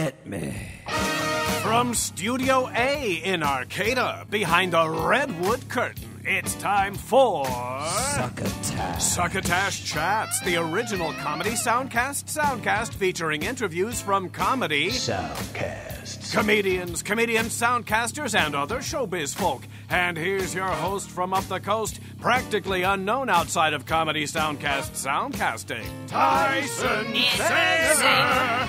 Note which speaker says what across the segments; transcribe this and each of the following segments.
Speaker 1: Hit me.
Speaker 2: From Studio A in Arcata, behind the redwood curtain, it's time for...
Speaker 1: Succotash.
Speaker 2: Succotash Chats, the original Comedy Soundcast Soundcast featuring interviews from Comedy
Speaker 1: Soundcast.
Speaker 2: Comedians, soundcasters, and other showbiz folk. And here's your host from up the coast, practically unknown outside of Comedy Soundcast Soundcasting, Tyson Saner.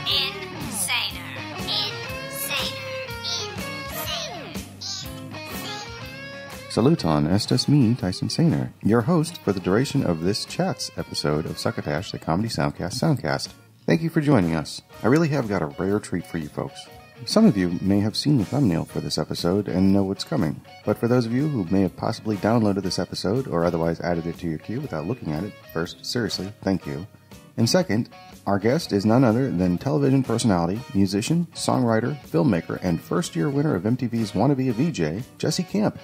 Speaker 3: Saluton, estas me, Tyson Saner, your host for the duration of this Chats episode of Succotash, the Comedy Soundcast Soundcast. Thank you for joining us. I really have got a rare treat for you folks. Some of you may have seen the thumbnail for this episode and know what's coming, but for those of you who may have possibly downloaded this episode or otherwise added it to your queue without looking at it, first, seriously, thank you. And second, our guest is none other than television personality, musician, songwriter, filmmaker, and first-year winner of MTV's Wanna Be a VJ, Jazzy Camp.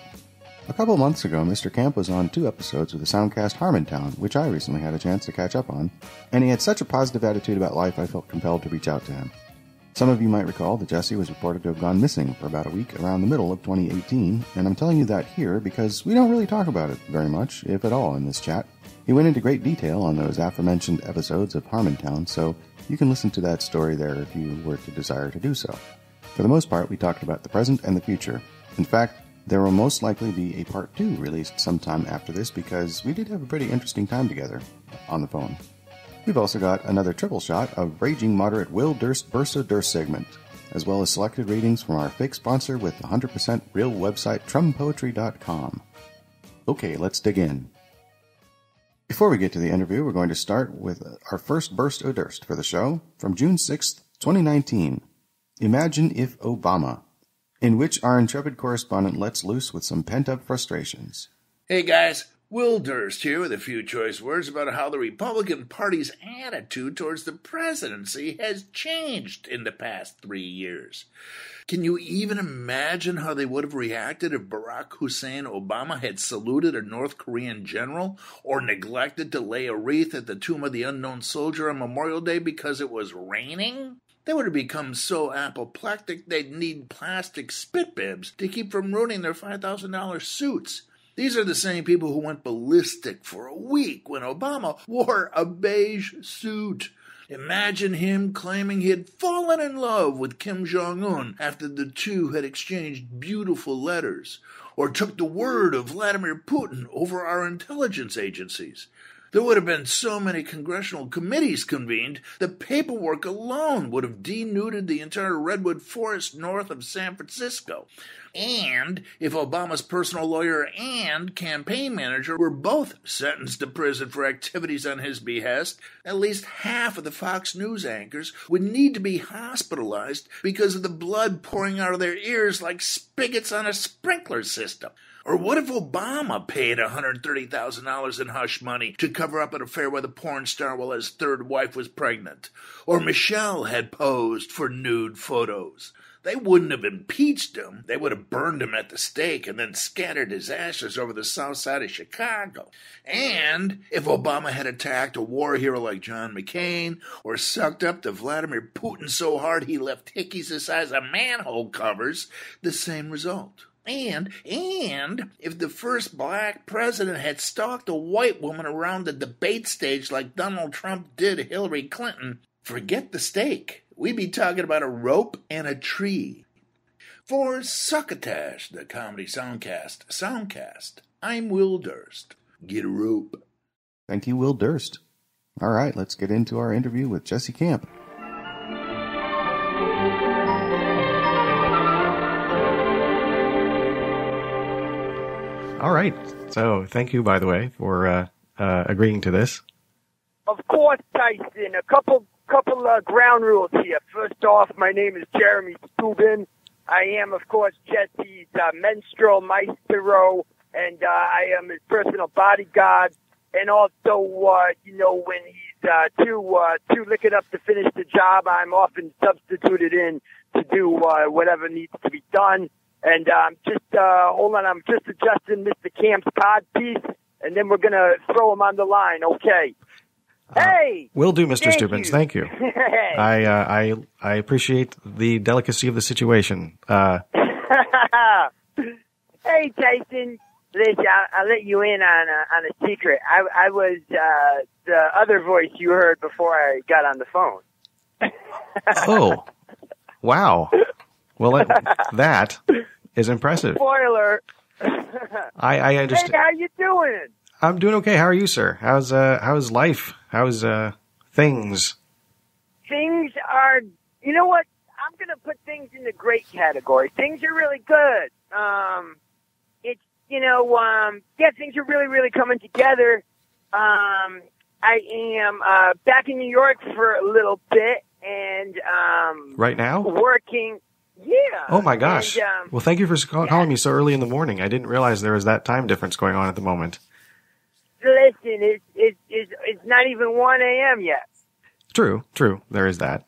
Speaker 3: A couple months ago, Mr. Camp was on 2 episodes of the Soundcast Harmontown, which I recently had a chance to catch up on, and he had such a positive attitude about life I felt compelled to reach out to him. Some of you might recall that Jesse was reported to have gone missing for about a week around the middle of 2018, and I'm telling you that here because we don't really talk about it very much, if at all, in this chat. He went into great detail on those aforementioned episodes of Harmontown, so you can listen to that story there if you were to desire to do so. For the most part, we talked about the present and the future. In fact, there will most likely be a part 2 released sometime after this because we did have a pretty interesting time together on the phone. We've also got another triple shot of raging moderate Will Durst Burst of Durst segment, as well as selected ratings from our fake sponsor with 100% real website trumpoetry.com. Okay, let's dig in. Before we get to the interview, we're going to start with our first burst of Durst for the show from June 6th, 2019. Imagine if Obama, in which our intrepid correspondent lets loose with some pent-up frustrations.
Speaker 4: Hey guys, Will Durst here with a few choice words about how the Republican Party's attitude towards the presidency has changed in the past 3 years. Can you even imagine how they would have reacted if Barack Hussein Obama had saluted a North Korean general or neglected to lay a wreath at the tomb of the unknown soldier on Memorial Day because it was raining? They would have become so apoplectic they'd need plastic spit bibs to keep from ruining their $5,000 suits. These are the same people who went ballistic for a week when Obama wore a beige suit. Imagine him claiming he had fallen in love with Kim Jong-un after the two had exchanged beautiful letters, or took the word of Vladimir Putin over our intelligence agencies. There would have been so many congressional committees convened, the paperwork alone would have denuded the entire redwood forest north of San Francisco. And if Obama's personal lawyer and campaign manager were both sentenced to prison for activities on his behest, at least half of the Fox News anchors would need to be hospitalized because of the blood pouring out of their ears like spigots on a sprinkler system. Or what if Obama paid $130,000 in hush money to cover up an affair with a porn star while his third wife was pregnant? Or Michelle had posed for nude photos? They wouldn't have impeached him. They would have burned him at the stake and then scattered his ashes over the south side of Chicago. And if Obama had attacked a war hero like John McCain or sucked up to Vladimir Putin so hard he left hickeys the size of manhole covers, the same result. And if the first black president had stalked a white woman around the debate stage like Donald Trump did Hillary Clinton, forget the stake. We'd be talking about a rope and a tree. For Succotash, the Comedy Soundcast Soundcast, I'm Will Durst. Get a rope.
Speaker 3: Thank you, Will Durst. All right, let's get into our interview with Jazzy Camp.
Speaker 5: All right. So thank you, by the way, for agreeing to this.
Speaker 6: Of course, Tyson. A couple ground rules here. First off, my name is Jeremy Stubin. I am, of course, Jesse's menstrual maestro, and I am his personal bodyguard. And also, when he's too liquored up to finish the job, I'm often substituted in to do whatever needs to be done. And hold on, I'm just adjusting Mr. Camp's cod piece, and then we're going to throw him on the line, okay? Hey!
Speaker 5: Will do, Mr.
Speaker 6: Thank
Speaker 5: Stubbins.
Speaker 6: you.
Speaker 5: Thank you.
Speaker 6: Hey.
Speaker 5: I appreciate the delicacy of the situation.
Speaker 6: Hey, Tyson. Listen, I'll let you in on a secret. I was the other voice you heard before I got on the phone.
Speaker 5: Oh, wow. Well, that is impressive.
Speaker 6: Spoiler.
Speaker 5: I understand.
Speaker 6: Hey, how you doing?
Speaker 5: I'm doing okay. How are you, sir? How's life? How's things?
Speaker 6: Things are, you know what? I'm going to put things in the great category. Things are really good. It's, things are really, really coming together. I am back in New York for a little bit and
Speaker 5: Right now?
Speaker 6: working. Yeah.
Speaker 5: Oh my gosh.
Speaker 6: And,
Speaker 5: Well, thank you for calling me so early in the morning. I didn't realize there was that time difference going on at the moment.
Speaker 6: listen, it's not even 1 a.m. yet.
Speaker 5: True. There is that.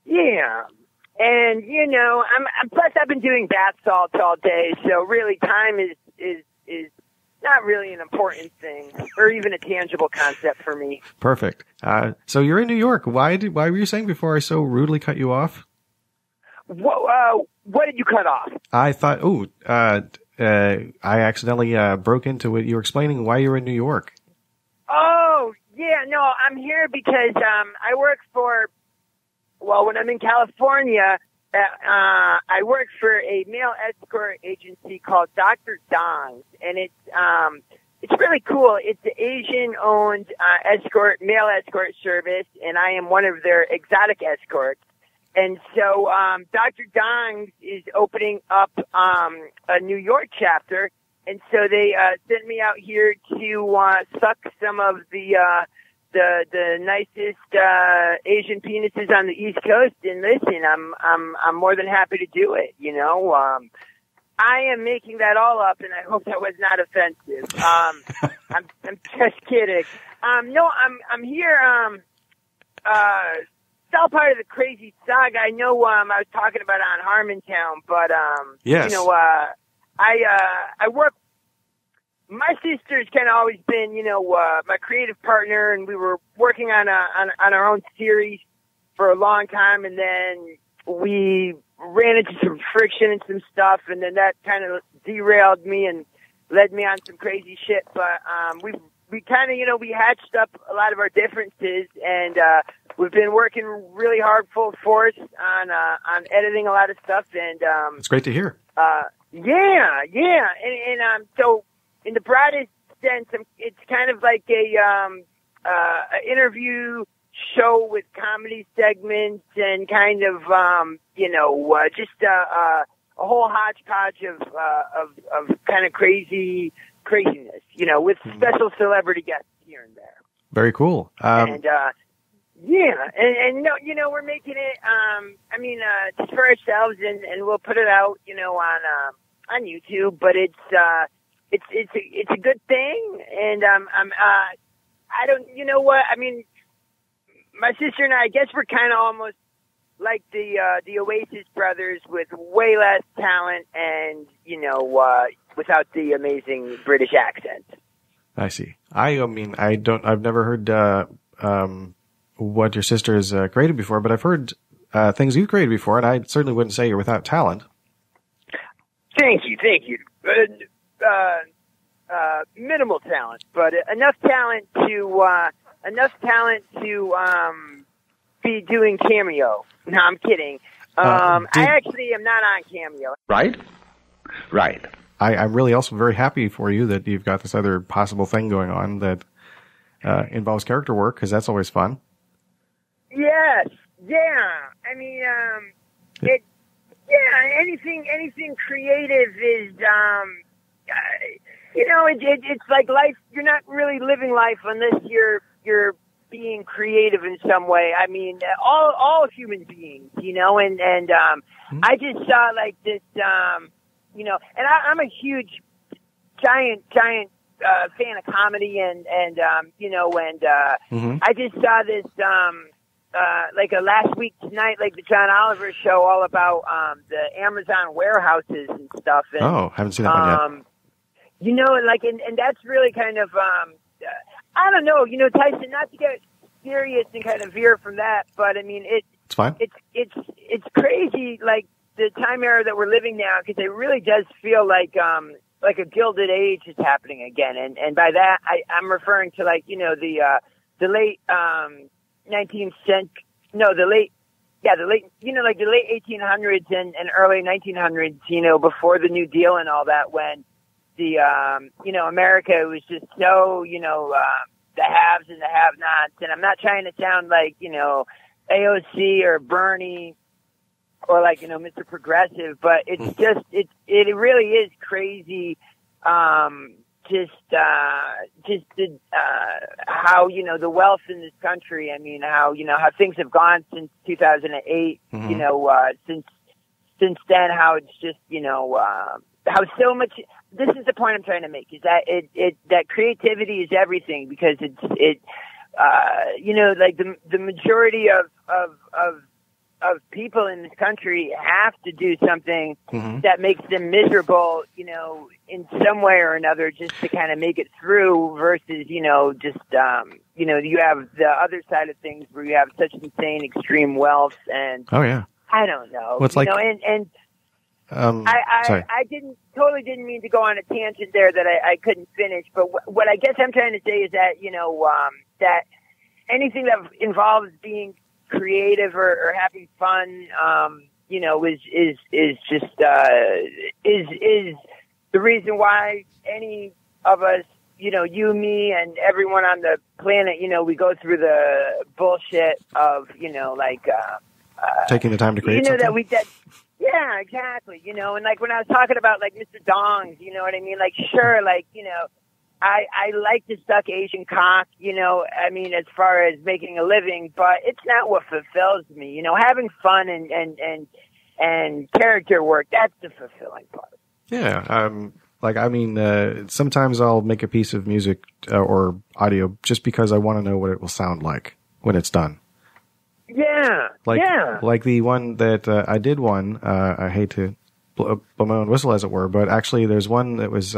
Speaker 6: Yeah. And, I'm plus I've been doing bath salts all day, so really time is not really an important thing or even a tangible concept for me.
Speaker 5: Perfect. So you're in New York. Why were you saying before I so rudely cut you off?
Speaker 6: What did you cut off?
Speaker 5: I thought, I accidentally broke into what you were explaining why you're in New York.
Speaker 6: Oh, yeah, no, I'm here because I work for, when I'm in California, I work for a male escort agency called Dr. Don's, and it's really cool. It's an Asian-owned male escort service, and I am one of their exotic escorts. And so Dr. Don's is opening up a New York chapter, and so they sent me out here to suck some of the nicest Asian penises on the East Coast. And listen, I'm more than happy to do it. I am making that all up, and I hope that was not offensive. I'm just kidding. No, I'm here. It's all part of the crazy saga. I know I was talking about it on Harmontown, but
Speaker 5: yes.
Speaker 6: I work. My sister's kind of always been, my creative partner, and we were working on our own series for a long time, and then we ran into some friction and some stuff, and then that kind of derailed me and led me on some crazy shit. But we kind of, we hatched up a lot of our differences, and we've been working really hard, full force on editing a lot of stuff, and
Speaker 5: It's great to hear.
Speaker 6: Yeah, and so in the broadest sense, it's kind of like a interview show with comedy segments and kind of just a whole hodgepodge of kind of craziness, with special celebrity guests here and there.
Speaker 5: Very cool.
Speaker 6: And no, we're making it. Just for ourselves, and we'll put it out, on YouTube. But it's a good thing, and I don't. You know what? I mean, my sister and I guess we're kind of almost like the Oasis brothers with way less talent, and without the amazing British accent.
Speaker 5: I see. I've never heard what your sister has created before, but I've heard things you've created before, and I certainly wouldn't say you're without talent.
Speaker 6: Thank you. Minimal talent, but enough talent to be doing Cameo. No, I'm kidding. I actually am not on Cameo.
Speaker 1: Right.
Speaker 5: I'm really also very happy for you that you've got this other possible thing going on that involves character work, because that's always fun.
Speaker 6: Yes. Yeah. I mean, anything creative is, it's like life. You're not really living life unless you're being creative in some way. I mean, all human beings, and I just saw like this, and I'm a huge, giant fan of comedy, and I just saw this, like a last week tonight, like the John Oliver show, all about the Amazon warehouses and stuff. And,
Speaker 5: haven't seen that one yet.
Speaker 6: and that's really kind of, I don't know, Tyson, not to get serious and kind of veer from that, but I mean,
Speaker 5: it's fine.
Speaker 6: It's crazy, like the time era that we're living now, because it really does feel like a gilded age is happening again, and by that I'm referring to like the late 1800s and early 1900s, before the New Deal and all that, when the America was just so the haves and the have-nots, and I'm not trying to sound like AOC or Bernie or like Mr. Progressive, but it's just it really is crazy. How the wealth in this country. I mean, how things have gone since 2008.
Speaker 5: Mm-hmm.
Speaker 6: Since then, how it's just how so much. This is the point I'm trying to make: is that that creativity is everything, because like the majority of people in this country have to do something
Speaker 5: mm-hmm.
Speaker 6: that makes them miserable, in some way or another, just to kind of make it through, versus, you have the other side of things where you have such insane extreme wealth, and
Speaker 5: oh yeah,
Speaker 6: I don't know,
Speaker 5: well, it's like,
Speaker 6: I totally didn't mean to go on a tangent there that I couldn't finish, but what I guess I'm trying to say is that, that anything that involves being creative or having fun, is just is the reason why any of us, you, me, and everyone on the planet, we go through the bullshit of,
Speaker 5: taking the time to create something.
Speaker 6: Yeah, exactly. And like when I was talking about like Mr. Dongs, you know what I mean? Like, sure, like, I like to suck Asian cock, I mean, as far as making a living, but it's not what fulfills me. Having fun and character work, that's the fulfilling part.
Speaker 5: Yeah. Sometimes I'll make a piece of music or audio just because I want to know what it will sound like when it's done.
Speaker 6: Yeah.
Speaker 5: Like the one that I did I hate to blow my own whistle, as it were, but actually there's one that was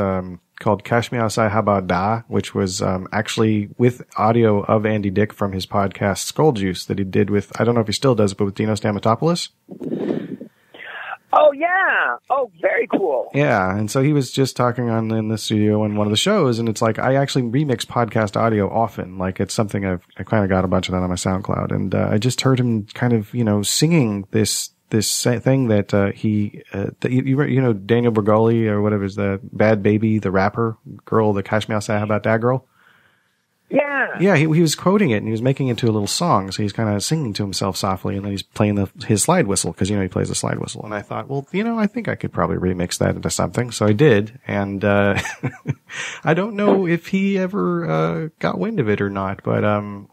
Speaker 5: called Cash Me Outside How About Da, which was actually with audio of Andy Dick from his podcast Skull Juice that he did with, I don't know if he still does, but with Dino Stamatopoulos.
Speaker 6: Oh, yeah. Oh, very cool.
Speaker 5: Yeah, and so he was just talking in the studio in one of the shows, and it's like I actually remix podcast audio often. Like, it's something I kind of got a bunch of that on my SoundCloud, and I just heard him kind of, singing this thing that Daniel Bergoli or whatever is the Bad Baby, the rapper girl, the Cash Me Outside How About That girl. Yeah, he was quoting it, and he was making it into a little song, so he's kind of singing to himself softly, and then he's playing his slide whistle, because, he plays the slide whistle, and I thought, well, I think I could probably remix that into something, so I did, and I don't know if he ever got wind of it or not, but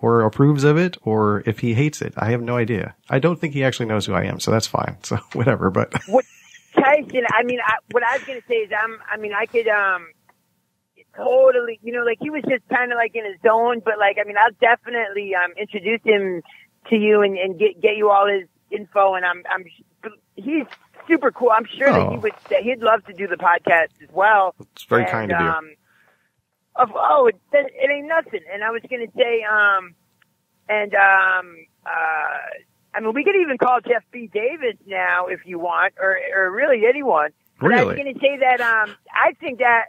Speaker 5: or approves of it, or if he hates it. I have no idea. I don't think he actually knows who I am, so that's fine, so whatever, but...
Speaker 6: What, Tyson, what I was going to say is, I could... Totally, like he was just kind of like in his zone, but like, I'll definitely introduce him to you and get you all his info, and he's super cool. I'm sure that he'd love to do the podcast as well.
Speaker 5: It's very kind of you.
Speaker 6: It ain't nothing. And I was gonna say, we could even call Jeff B. Davis now if you want, or really anyone. But
Speaker 5: really?
Speaker 6: I was going to say that I think that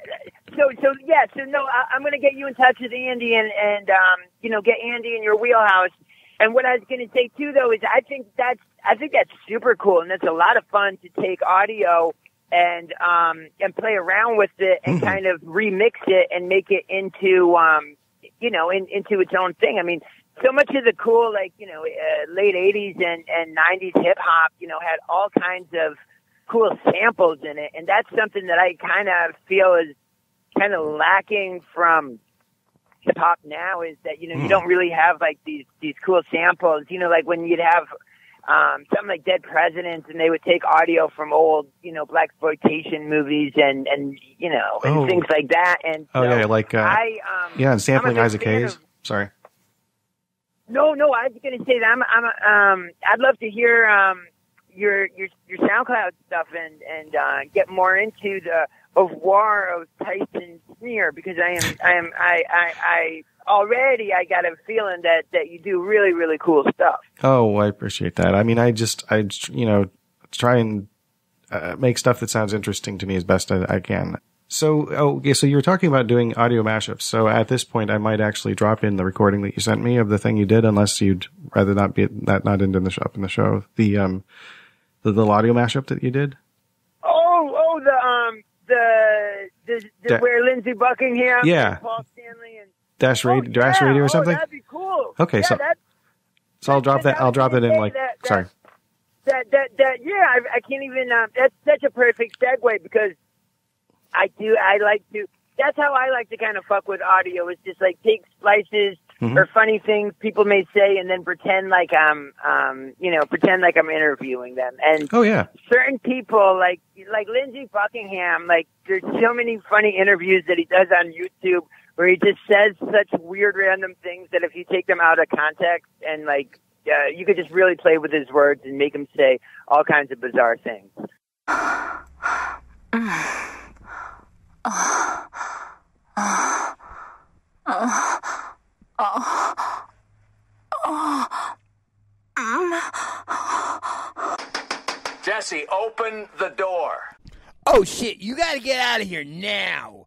Speaker 6: I'm going to get you in touch with Andy and get Andy in your wheelhouse. And what I was going to say too, though, is I think that's super cool, and it's a lot of fun to take audio and play around with it and kind of remix it and make it into into its own thing. I mean, so much of the cool late 80s and 90s hip hop had all kinds of cool samples in it, and that's something that I kind of feel is kind of lacking from hip hop now, is that you don't really have like these cool samples, like when you'd have something like Dead Presidents, and they would take audio from old blaxploitation movies and things like that, and
Speaker 5: and sampling Isaac Hayes. Sorry.
Speaker 6: No, I was going to say that I'd love to hear your SoundCloud stuff and get more into the oeuvre of Tyson sneer because I already got a feeling that you do really, really cool stuff.
Speaker 5: Oh, I appreciate that. I mean, I try and make stuff that sounds interesting to me as best I can. So you were talking about doing audio mashups. So at this point, I might actually drop in the recording that you sent me of the thing you did, unless you'd rather not be not in the show. The audio mashup that you did.
Speaker 6: The where Lindsay Buckingham,
Speaker 5: yeah,
Speaker 6: and Paul Stanley, and
Speaker 5: Dash Radio or something.
Speaker 6: That'd be cool.
Speaker 5: Okay,
Speaker 6: yeah,
Speaker 5: so I'll drop that. I'll drop it in sorry.
Speaker 6: I can't even. That's such a perfect segue because that's how I like to kind of fuck with audio. It's just like take slices or funny things people may say and then pretend like I'm interviewing them. And certain people like Lindsay Buckingham, like there's so many funny interviews that he does on YouTube where he just says such weird random things that if you take them out of context and you could just really play with his words and make him say all kinds of bizarre things.
Speaker 1: Jesse, open the door.
Speaker 7: Oh shit, you gotta get out of here now.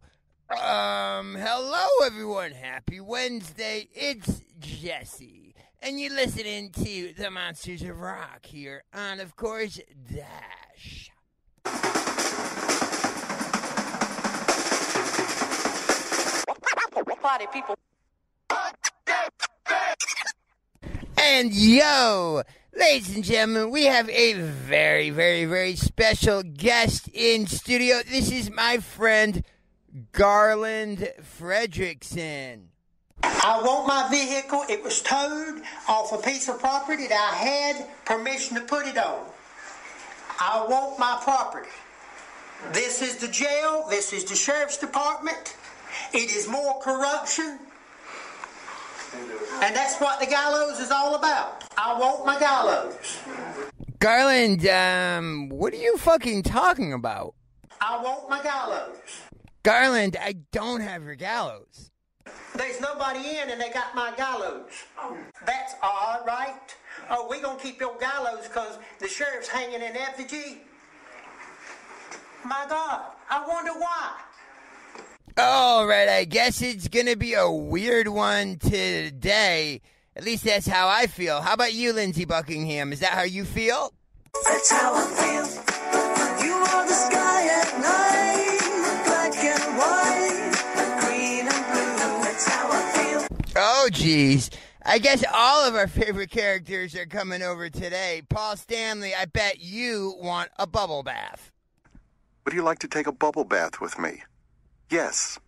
Speaker 7: Hello everyone, happy Wednesday, it's Jesse. And you're listening to the Monsters of Rock here on, of course, Dash.
Speaker 8: Party people.
Speaker 7: And yo, ladies and gentlemen, we have a very, very, very special guest in studio. This is my friend Garland Fredrickson.
Speaker 9: I want my vehicle. It was towed off a piece of property that I had permission to put it on. I want my property. This is the jail. This is the sheriff's department. It is more corruption. And that's what the gallows is all about. I want my gallows.
Speaker 7: Garland, what are you fucking talking about?
Speaker 9: I want my gallows.
Speaker 7: Garland, I don't have your gallows.
Speaker 9: There's nobody in and they got my gallows. That's odd, right? Oh, we gonna keep your gallows because the sheriff's hanging in effigy? My God, I wonder why.
Speaker 7: All right, I guess it's going to be a weird one today. At least that's how I feel. How about you, Lindsay Buckingham? Is that how you feel?
Speaker 8: That's how I feel. You are the sky at night, black and white, green and blue. That's how I feel.
Speaker 7: Oh, geez. I guess all of our favorite characters are coming over today. Paul Stanley, I bet you want a bubble bath.
Speaker 10: Would you like to take a bubble bath with me? Yes.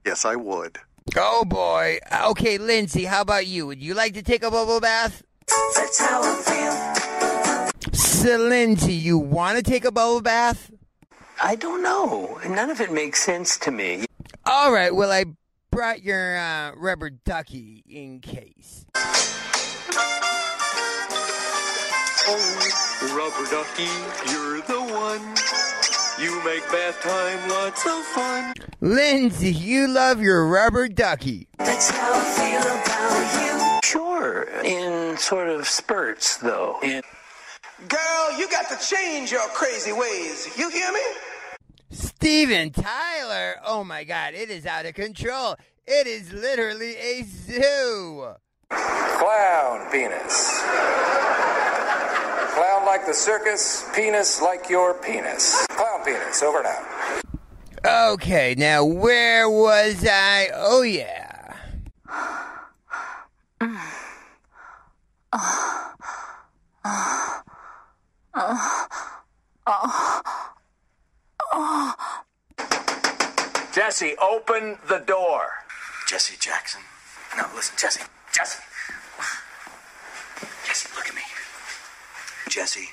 Speaker 10: Yes, I would.
Speaker 7: Oh, boy. Okay, Lindsay, how about you? Would you like to take a bubble bath?
Speaker 8: That's how I feel.
Speaker 7: So, Lindsay, you want to take a bubble bath?
Speaker 11: I don't know. None of it makes sense to me.
Speaker 7: All right, well, I brought your rubber ducky in case.
Speaker 12: Oh, rubber ducky, you're the one. You make bath time lots of fun.
Speaker 7: Lindsay, you love your rubber ducky.
Speaker 8: That's how I feel about you.
Speaker 11: Sure, in sort of spurts, though.
Speaker 13: Girl, you got to change your crazy ways. You hear me?
Speaker 7: Steven Tyler, oh my God, it is out of control. It is literally a zoo.
Speaker 14: Clown penis. Clown like the circus, penis like your penis. Clown penis, over and out.
Speaker 7: Okay, now where was I? Oh, yeah.
Speaker 1: Jesse, open the door.
Speaker 13: Jesse Jackson. No, listen, Jesse. Jesse, look at me. Jesse.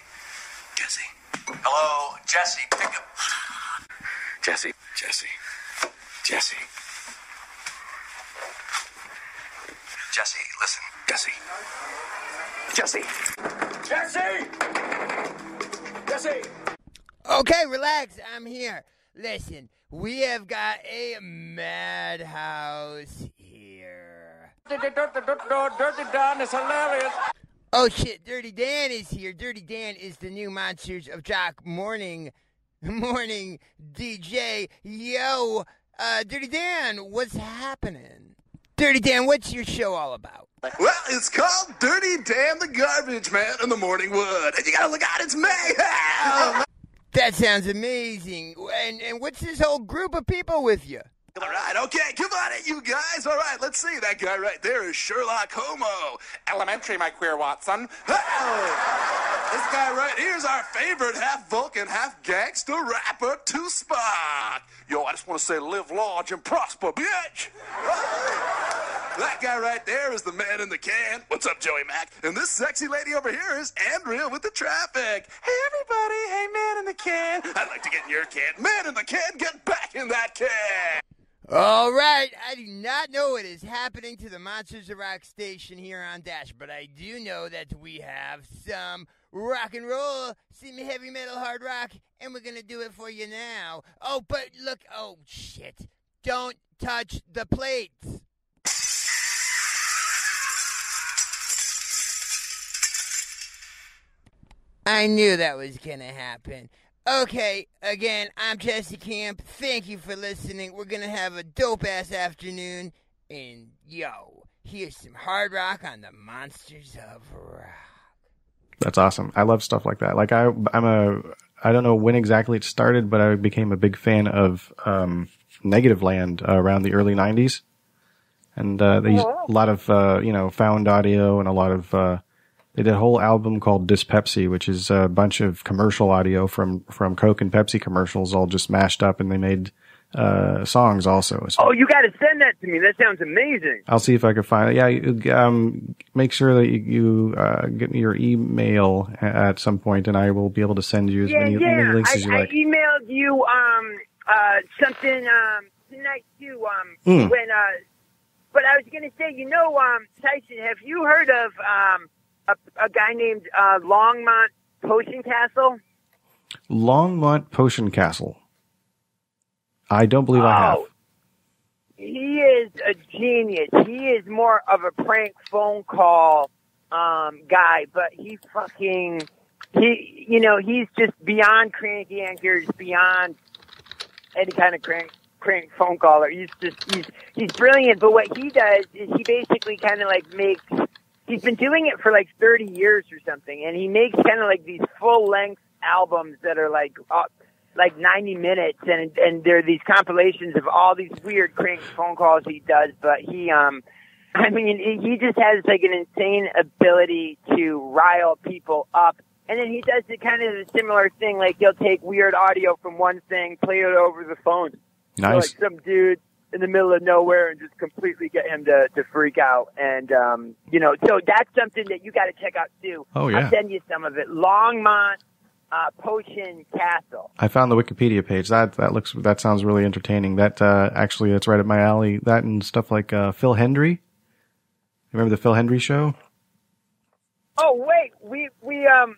Speaker 13: Hello, Jesse, pick up. Jesse. Jesse, listen. Jesse.
Speaker 7: Okay, relax. I'm here. Listen, we have got a madhouse here.
Speaker 1: Dirty Dan is hilarious.
Speaker 7: Oh shit, Dirty Dan is here. Dirty Dan is the new Monsters of Jock morning DJ. Yo, Dirty Dan, what's happening? Dirty Dan, what's your show all about?
Speaker 15: Well, it's called Dirty Dan the Garbage Man in the Morning Wood. And you gotta look out, it's mayhem!
Speaker 7: That sounds amazing. And what's this whole group of people with you?
Speaker 15: All right, okay, come on in, you guys. All right, let's see. That guy right there is Sherlock Homo. Elementary, my queer Watson. Oh, this guy right here is our favorite half Vulcan, half gangster rapper, Spock. Yo, I just want to say live large and prosper, bitch. That guy right there is the man in the can. What's up, Joey Mac? And this sexy lady over here is Andrea with the traffic. Hey, everybody. Hey, man in the can. I'd like to get in your can. Man in the can, get back in that can.
Speaker 7: All right, I do not know what is happening to the Monsters of Rock station here on Dash, but I do know that we have some rock and roll, some heavy metal, hard rock, and we're going to do it for you now. Oh, but look, oh, shit. Don't touch the plates. I knew that was going to happen. Okay, again, I'm Jazzy Camp. Thank you for listening. We're going to have a dope-ass afternoon. And, yo, here's some hard rock on the Monsters of Rock.
Speaker 5: That's awesome. I love stuff like that. Like, I don't know when exactly it started, but I became a big fan of Negativeland around the early 90s. And they used a lot of, found audio and a lot of... They did a whole album called Dyspepsy, which is a bunch of commercial audio from Coke and Pepsi commercials all just mashed up, and they made songs also. So
Speaker 6: oh, you got to send that to me. That sounds amazing.
Speaker 5: I'll see if I can find it. Yeah, make sure that you get me your email at some point, and I will be able to send you as many links as you like.
Speaker 6: I emailed you something tonight too. When but I was going to say, Tyson, have you heard of a guy named Longmont Potion Castle?
Speaker 5: Longmont Potion Castle. I don't believe I have.
Speaker 6: He is a genius. He is more of a prank phone call guy, but he's just beyond cranky anchors, beyond any kind of crank phone caller. He's brilliant. But what he does is he basically kind of like makes. He's been doing it for like 30 years or something, and he makes kind of like these full-length albums that are like 90 minutes, and they're these compilations of all these weird crank phone calls he does. But he just has like an insane ability to rile people up, and then he does the kind of a similar thing. Like he'll take weird audio from one thing, play it over the phone.
Speaker 5: Nice.
Speaker 6: So, like some dude in the middle of nowhere and just completely get him to freak out. And, so that's something that you got to check out too.
Speaker 5: Oh, yeah.
Speaker 6: I'll send you some of it. Longmont Potion Castle.
Speaker 5: I found the Wikipedia page. That sounds really entertaining. That, actually, that's right up my alley. That and stuff like, Phil Hendry. Remember the Phil Hendry show?
Speaker 6: Oh, wait, we have,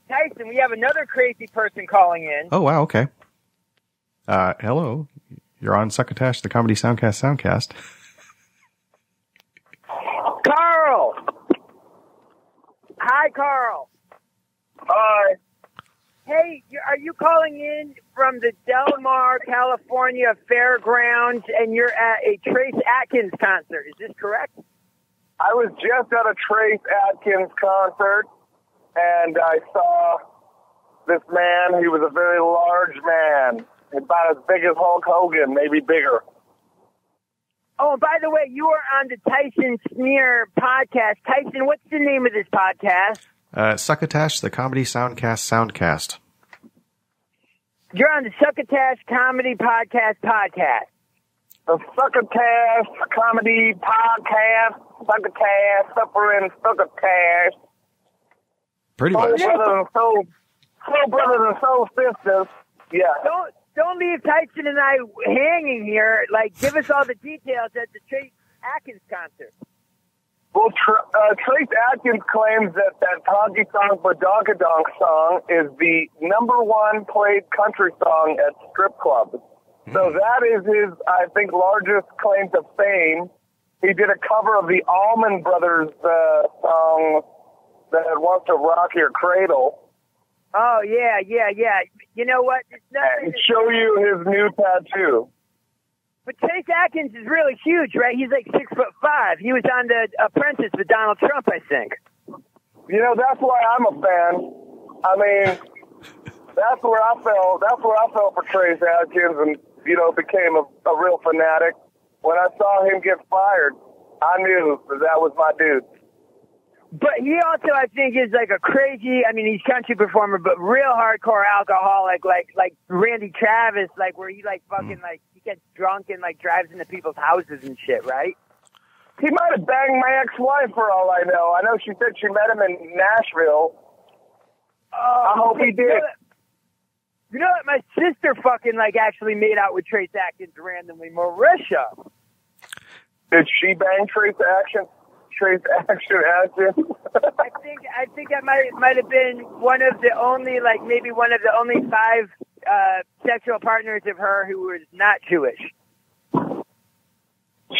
Speaker 6: Tyson, we have another crazy person calling in.
Speaker 5: Oh, wow. Okay. Hello. You're on Succotash, the Comedy Soundcast Soundcast.
Speaker 6: Carl! Hi, Carl.
Speaker 16: Hi.
Speaker 6: Hey, are you calling in from the Del Mar, California Fairgrounds, and you're at a Trace Atkins concert? Is this correct?
Speaker 16: I was just at a Trace Atkins concert, and I saw this man. He was a very large man. About as big as Hulk Hogan, maybe bigger.
Speaker 6: Oh, and by the way, you are on the Tyson Saner podcast. Tyson, what's the name of this podcast?
Speaker 5: Succotash, the Comedy Soundcast Soundcast.
Speaker 6: You're on the Succotash Comedy Podcast.
Speaker 16: The Succotash Comedy Podcast. Succotash, suffering Succotash.
Speaker 5: Pretty much.
Speaker 16: Soul brothers and soul sisters. Yeah.
Speaker 6: Don't leave Tyson and I hanging here. Like, give us all the details at the Trace Atkins concert.
Speaker 16: Well, Trace Adkins claims that honky-tonk Badonkadonk song is the #1 played country song at strip clubs. So that is his, I think, largest claim to fame. He did a cover of the Allman Brothers song that Wants to Rock Your Cradle.
Speaker 6: Oh, yeah. You know what?
Speaker 16: And show you his new tattoo.
Speaker 6: But Trace Adkins is really huge, right? He's like 6'5". He was on The Apprentice with Donald Trump, I think.
Speaker 16: You know, that's why I'm a fan. I mean, that's where I fell. That's where I fell for Trace Adkins, and became a real fanatic. When I saw him get fired, I knew that was my dude.
Speaker 6: But he also, I think, is like a crazy, I mean, he's country performer, but real hardcore alcoholic, like Randy Travis, like where he like fucking like he gets drunk and like drives into people's houses and shit, right?
Speaker 16: He might have banged my ex-wife for all I know. I know she said she met him in Nashville. I hope he did.
Speaker 6: You know what? My sister fucking like actually made out with Trace Adkins randomly, Marisha.
Speaker 16: Did she bang Trace Adkins?
Speaker 6: I think that might have been one of the only, like maybe one of the only 5 sexual partners of her who was not Jewish.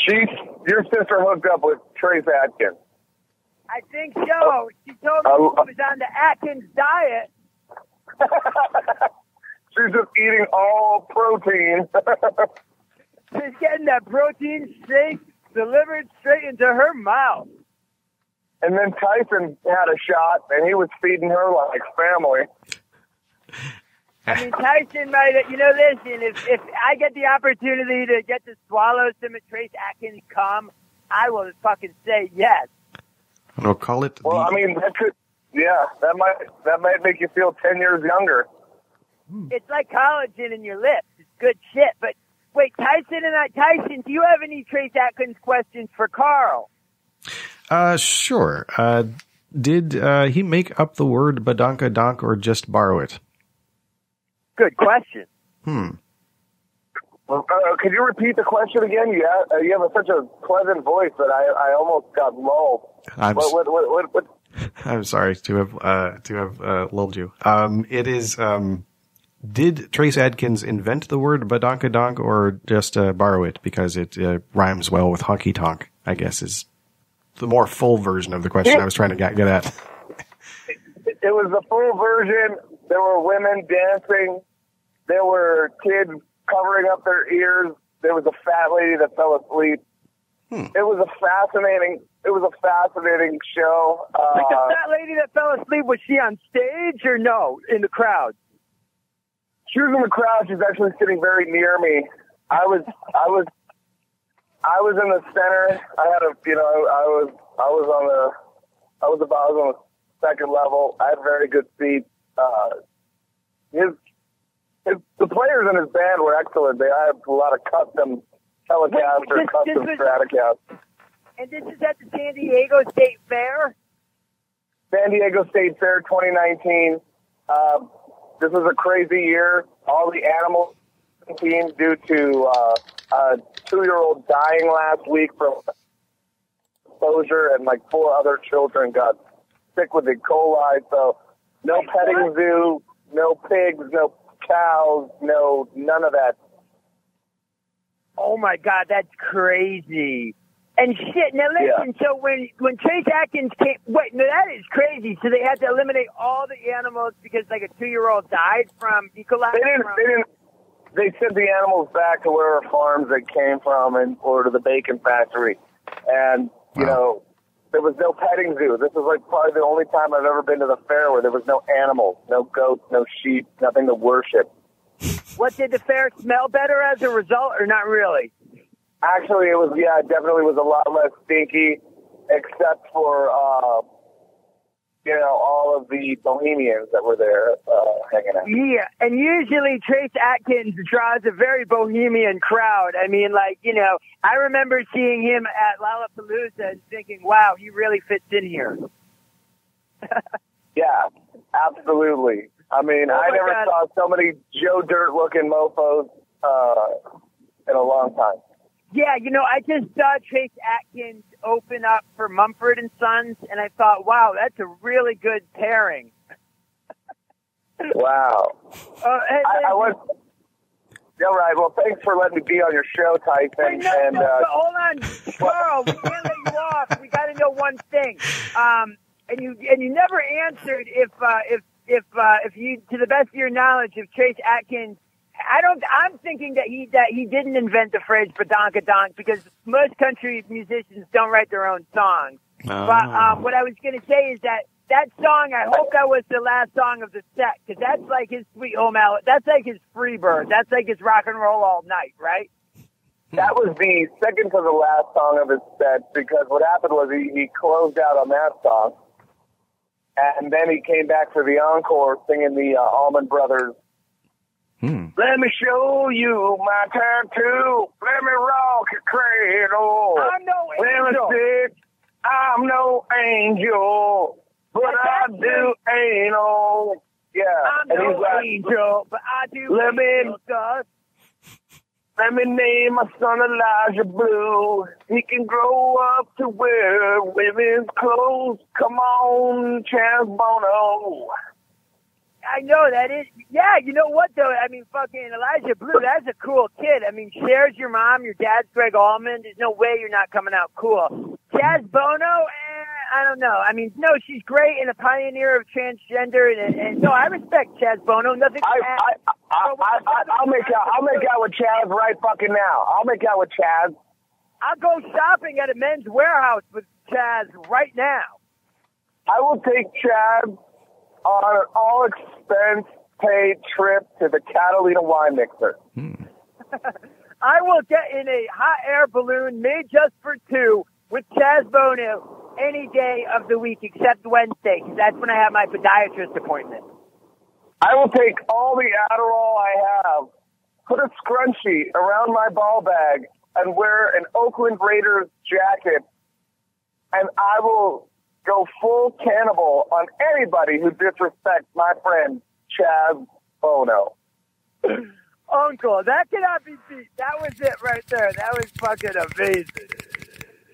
Speaker 16: Your sister hooked up with Trace Adkins.
Speaker 6: I think so. She told me she was on the Atkins diet.
Speaker 16: She's just eating all protein.
Speaker 6: She's getting that protein shake delivered straight into her mouth.
Speaker 16: And then Tyson had a shot, and he was feeding her like family.
Speaker 6: I mean, Tyson might have, listen, if I get the opportunity to get to swallow some of Trace Adkins' cum, I will fucking say yes.
Speaker 5: I'll call it.
Speaker 16: Well, I mean, that might make you feel 10 years younger.
Speaker 6: It's like collagen in your lips. It's good shit, but wait, Tyson, do you have any Trace Adkins questions for Carl?
Speaker 5: Sure. Did he make up the word Badonkadonk or just borrow it?
Speaker 6: Good question.
Speaker 16: Well, could you repeat the question again? You have such a pleasant voice that I almost got lulled.
Speaker 5: I'm sorry to have lulled you. It is. Did Trace Adkins invent the word Badonkadonk or just borrow it because it rhymes well with honky tonk? I guess is the more full version of the question I was trying to get at.
Speaker 16: It was the full version. There were women dancing. There were kids covering up their ears. There was a fat lady that fell asleep. It was a fascinating show.
Speaker 6: Like the fat lady that fell asleep, was she on stage or no, in the crowd?
Speaker 16: She was in the crowd. She's actually sitting very near me. I was in the center. I had I was on the second level. I had very good seats. The players in his band were excellent. They had a lot of custom Telecaster, custom Stratocaster.
Speaker 6: And this is at the San Diego State Fair?
Speaker 16: San Diego State Fair 2019. This was a crazy year. All the animals teams due to a 2-year-old dying last week from exposure, and like 4 other children got sick with E. coli. So no petting zoo, no pigs, no cows, none of that.
Speaker 6: Oh my God, that's crazy. And shit, now listen, so when Trace Adkins came, that is crazy. So they had to eliminate all the animals because like a 2-year-old died from E. coli?
Speaker 16: They sent the animals back to wherever farms they came from or to the bacon factory. And, there was no petting zoo. This was like probably the only time I've ever been to the fair where there was no animals, no goats, no sheep, nothing to worship.
Speaker 6: What, did the fair smell better as a result or not really?
Speaker 16: Actually, it definitely was a lot less stinky, except for, all of the bohemians that were there hanging out.
Speaker 6: Yeah, and usually Trace Adkins draws a very bohemian crowd. I mean, I remember seeing him at Lollapalooza and thinking, wow, he really fits in here.
Speaker 16: Yeah, absolutely. I mean, I never saw so many Joe Dirt-looking mofos in a long time.
Speaker 6: Yeah, you know, I just saw Chase Atkins open up for Mumford and Sons, and I thought, wow, that's a really good pairing.
Speaker 16: Wow. I was. All right. Well, thanks for letting me be on your show, Tyson.
Speaker 6: Wait, no, hold on, Carl. We can't let you off. We got to know one thing. And you never answered if you, to the best of your knowledge, if Chase Atkins. I'm thinking that he didn't invent the phrase "Badonkadonk" because most country musicians don't write their own songs.
Speaker 5: Oh.
Speaker 6: But what I was going to say is that song, I hope that was the last song of the set, because that's like his Sweet Home Alabama. That's like his Freebird. That's like his Rock and Roll All Night, right?
Speaker 16: That was the second to the last song of his set, because what happened was he closed out on that song, and then he came back for the encore singing the Allman Brothers. Let me show you my tattoo. Let me rock your cradle.
Speaker 6: I'm no angel.
Speaker 16: I'm no angel, but I do anal. Yeah.
Speaker 6: I'm no angel, but I do anal dust.
Speaker 16: Let me name my son Elijah Blue. He can grow up to wear women's clothes. Come on, Chaz Bono.
Speaker 6: I know that is. Yeah, you know what though? I mean, fucking Elijah Blue. That's a cool kid. I mean, Cher's your mom. Your dad's Greg Allman. There's no way you're not coming out cool. Chaz Bono. I don't know. I mean, no, she's great and a pioneer of transgender. And no, I respect Chaz Bono. Nothing.
Speaker 16: I'll make out with Chaz right fucking now. I'll make out with Chaz.
Speaker 6: I'll go shopping at a Men's Warehouse with Chaz right now.
Speaker 16: I will take Chaz on an all-expense-paid trip to the Catalina wine mixer.
Speaker 6: I will get in a hot air balloon made just for two with Chaz Bono any day of the week except Wednesday, because that's when I have my podiatrist appointment.
Speaker 16: I will take all the Adderall I have, put a scrunchie around my ball bag, and wear an Oakland Raiders jacket, and I will go full cannibal on anybody who disrespects my friend Chaz Bono.
Speaker 6: Uncle, that cannot be beat. That was it right there. That was fucking amazing.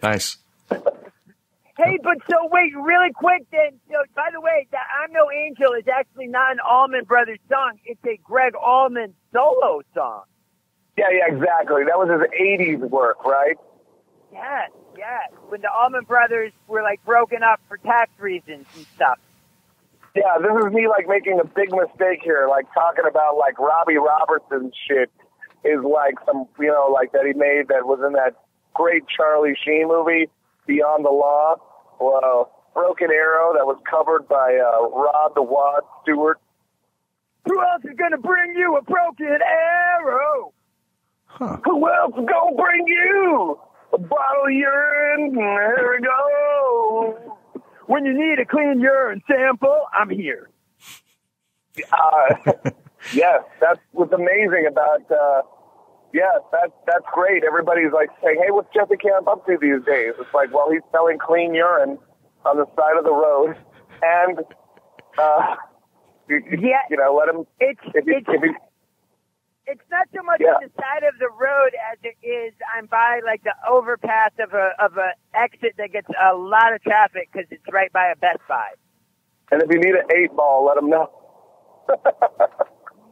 Speaker 5: Nice.
Speaker 6: Hey, but so wait, really quick then. So, by the way, that I'm No Angel is actually not an Allman Brothers song. It's a Greg Allman solo song.
Speaker 16: Yeah, exactly. That was his 80s work, right?
Speaker 6: Yes. When the Allman Brothers were like broken up for tax reasons and stuff.
Speaker 16: Yeah, this is me like making a big mistake here, like talking about like Robbie Robertson shit is like some, you know, like that he made that was in that great Charlie Sheen movie, Beyond the Law. Well, Broken Arrow that was covered by Rod the Wad Stewart.
Speaker 6: Who else is going to bring you a broken arrow?
Speaker 5: Huh.
Speaker 16: Who else is going to bring you a bottle of urine? Here we go.
Speaker 6: When you need a clean urine sample, I'm here.
Speaker 16: Yes, that's what's amazing about, that's great. Everybody's like saying, hey, what's Jazzy Camp up to these days? It's like, well, he's selling clean urine on the side of the road, and, you know, let him,
Speaker 6: It's not so much on the side of the road as it is I'm by like the overpass of a exit that gets a lot of traffic because it's right by a Best Buy.
Speaker 16: And if you need an 8-ball, let them know.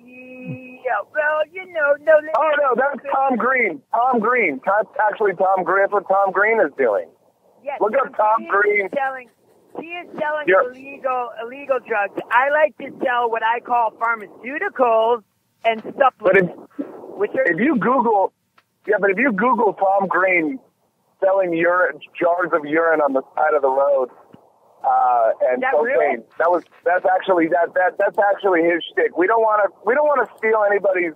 Speaker 6: Yeah, well, you know, no.
Speaker 16: Oh no, that's Tom Green. Tom Green. That's actually Tom Green. That's what Tom Green is doing.
Speaker 6: Yes,
Speaker 16: look up Tom Green.
Speaker 6: He is selling illegal drugs. I like to sell what I call pharmaceuticals and supplements.
Speaker 16: But if you Google Tom Green selling jars of urine on the side of the road, and cocaine, that's actually his shtick. We don't want to steal anybody's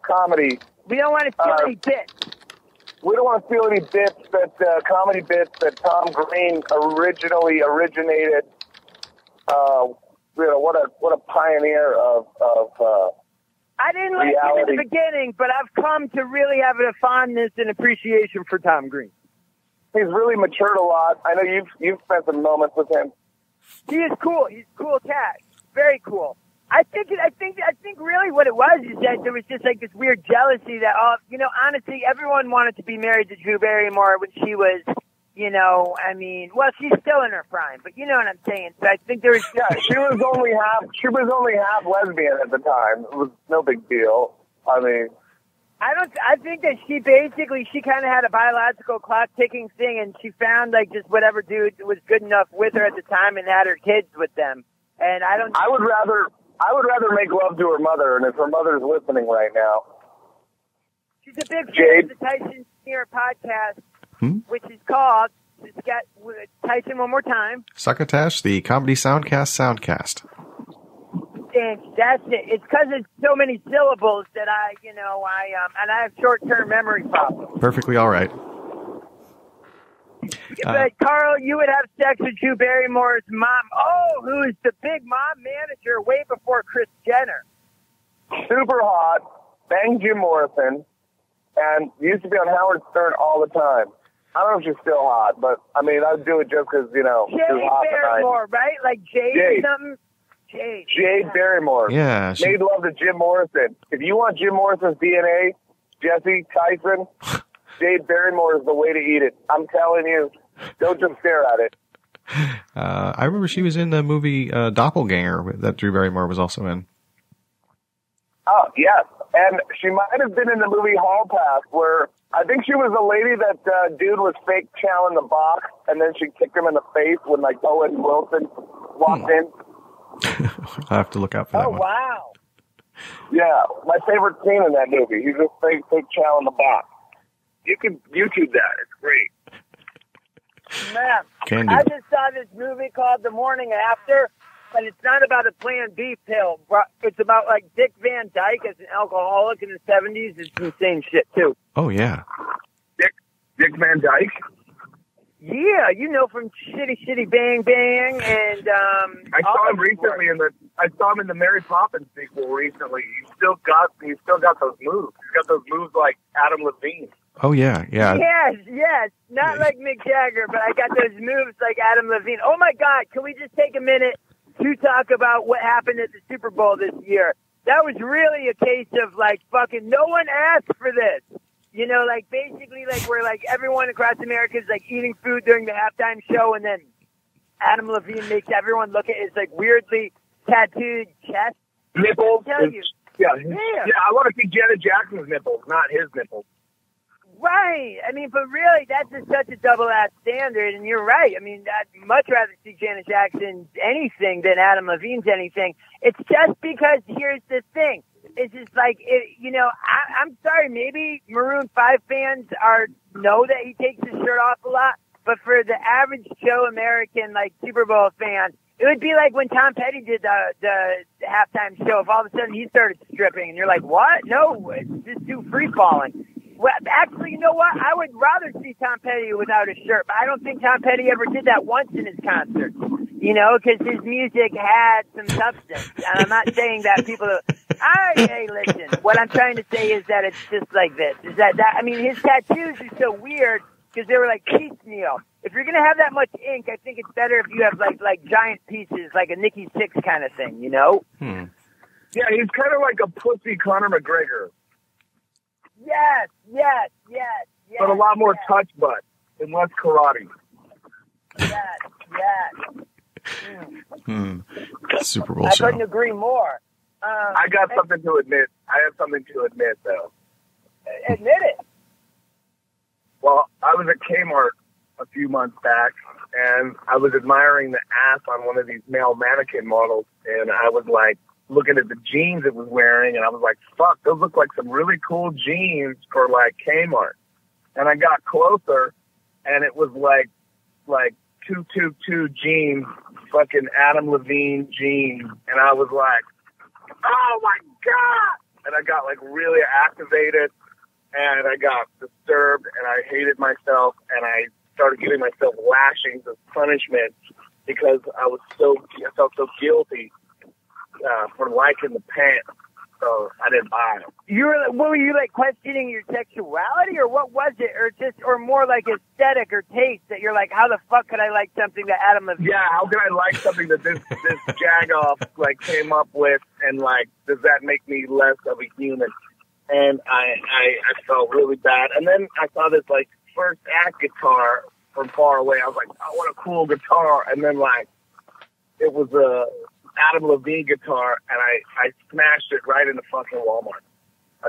Speaker 16: comedy.
Speaker 6: We don't want to steal any bits.
Speaker 16: We don't want to steal any bits comedy bits that Tom Green originally originated. What a pioneer of
Speaker 6: I didn't like him in the beginning, but I've come to really have a fondness and appreciation for Tom Green.
Speaker 16: He's really matured a lot. I know you've spent some moments with him.
Speaker 6: He is cool. He's a cool cat. Very cool. I think really what it was is that there was just like this weird jealousy that, honestly, everyone wanted to be married to Drew Barrymore when she was, she's still in her prime, but you know what I'm saying. So I think there was.
Speaker 16: Yeah, she was only half lesbian at the time. It was no big deal. I mean,
Speaker 6: I think that she kind of had a biological clock ticking thing, and she found like just whatever dude was good enough with her at the time, and had her kids with them. And I would rather make love to her mother, and if her mother's listening right now, she's a big fan of the Tyson Saner podcast, which is called. It's got Tyson one more time.
Speaker 5: Succotash, the Comedy Soundcast Soundcast.
Speaker 6: And that's it. It's because it's so many syllables that I have short-term memory problems.
Speaker 5: Perfectly all right.
Speaker 6: But Carl, you would have sex with Drew Barrymore's mom. Oh, who is the big mom manager way before Kris Jenner.
Speaker 16: Super hot, banged Jim Morrison, and used to be on Howard Stern all the time. I don't know if she's still hot, but I mean, I'd do it just because, she was hot
Speaker 6: Barrymore, right? Like Jade or something?
Speaker 16: Jade Barrymore.
Speaker 5: Yeah.
Speaker 16: Made love to Jim Morrison. If you want Jim Morrison's DNA, Jesse, Tyson, Jade Barrymore is the way to eat it. I'm telling you, don't just stare at it.
Speaker 5: I remember she was in the movie Doppelganger that Drew Barrymore was also in.
Speaker 16: Oh, yes. And she might have been in the movie Hall Pass, where I think she was the lady that dude was fake chowing the box, and then she kicked him in the face when, like, Owen Wilson walked in.
Speaker 5: I'll have to look out for that one.
Speaker 6: Oh, wow.
Speaker 16: Yeah, my favorite scene in that movie. He's just fake chowing the box. You can YouTube that. It's great.
Speaker 6: Man, I just saw this movie called The Morning After, but it's not about a Plan B pill. It's about, like, Dick Van Dyke as an alcoholic in the 70s. It's insane shit, too.
Speaker 5: Oh, yeah.
Speaker 16: Dick Van Dyke?
Speaker 6: Yeah, from Shitty Bang Bang, and
Speaker 16: I saw him recently I saw him in the Mary Poppins sequel recently. He's still got those moves. He's got those moves like Adam Levine.
Speaker 5: Oh yeah.
Speaker 6: Yes. Not like Mick Jagger, but I got those moves like Adam Levine. Oh my God, can we just take a minute to talk about what happened at the Super Bowl this year? That was really a case of like fucking no one asked for this. Like basically like where like everyone across America is like eating food during the halftime show, and then Adam Levine makes everyone look at his like weirdly tattooed chest.
Speaker 16: Nipples.
Speaker 6: Yeah,
Speaker 16: I want to see Janet Jackson's nipples, not his nipples.
Speaker 6: Right. I mean, but really, that's just such a double-ass standard, and you're right. I mean, I'd much rather see Janet Jackson's anything than Adam Levine's anything. It's just because here's the thing. It's just like, I'm sorry, maybe Maroon 5 fans know that he takes his shirt off a lot, but for the average Joe American, like, Super Bowl fan, it would be like when Tom Petty did the halftime show. If all of a sudden he started stripping, and you're like, what? No, it's just too free-falling. Well, actually, you know what? I would rather see Tom Petty without a shirt, but I don't think Tom Petty ever did that once in his concert, because his music had some substance. And I'm not saying that people hey, listen, what I'm trying to say is that it's just like this. Is that I mean, his tattoos are so weird because they were like piecemeal. If you're going to have that much ink, I think it's better if you have like giant pieces, like a Nikki Sixx kind of thing,
Speaker 16: Yeah, he's kind of like a pussy Conor McGregor.
Speaker 6: Yes.
Speaker 16: But a lot more touch butt and less karate.
Speaker 6: Yes.
Speaker 5: Super Bowl
Speaker 6: I
Speaker 5: show.
Speaker 6: couldn't agree more.
Speaker 16: I got something to admit. I have something to admit, though.
Speaker 6: Admit it.
Speaker 16: Well, I was at Kmart a few months back, and I was admiring the ass on one of these male mannequin models, and I was like, looking at the jeans it was wearing, and I was like, fuck, those look like some really cool jeans for, like, Kmart. And I got closer, and it was like 222 jeans, fucking Adam Levine jeans, and I was like, oh my God! And I got, like, really activated, and I got disturbed, and I hated myself, and I started giving myself lashings as punishment because I felt so guilty for liking the pants. so I didn't buy them.
Speaker 6: Were you like questioning your sexuality, or what was it, or more like aesthetic or taste that you're like, how the fuck could I like something that Adam Levine?
Speaker 16: Yeah, how could I like something that this jagoff like came up with, and like, does that make me less of a human? And I felt really bad. And then I saw this like first act guitar from far away. I was like, oh, what a cool guitar. And then like, it was a Adam Levine guitar, and I smashed it right into fucking Walmart.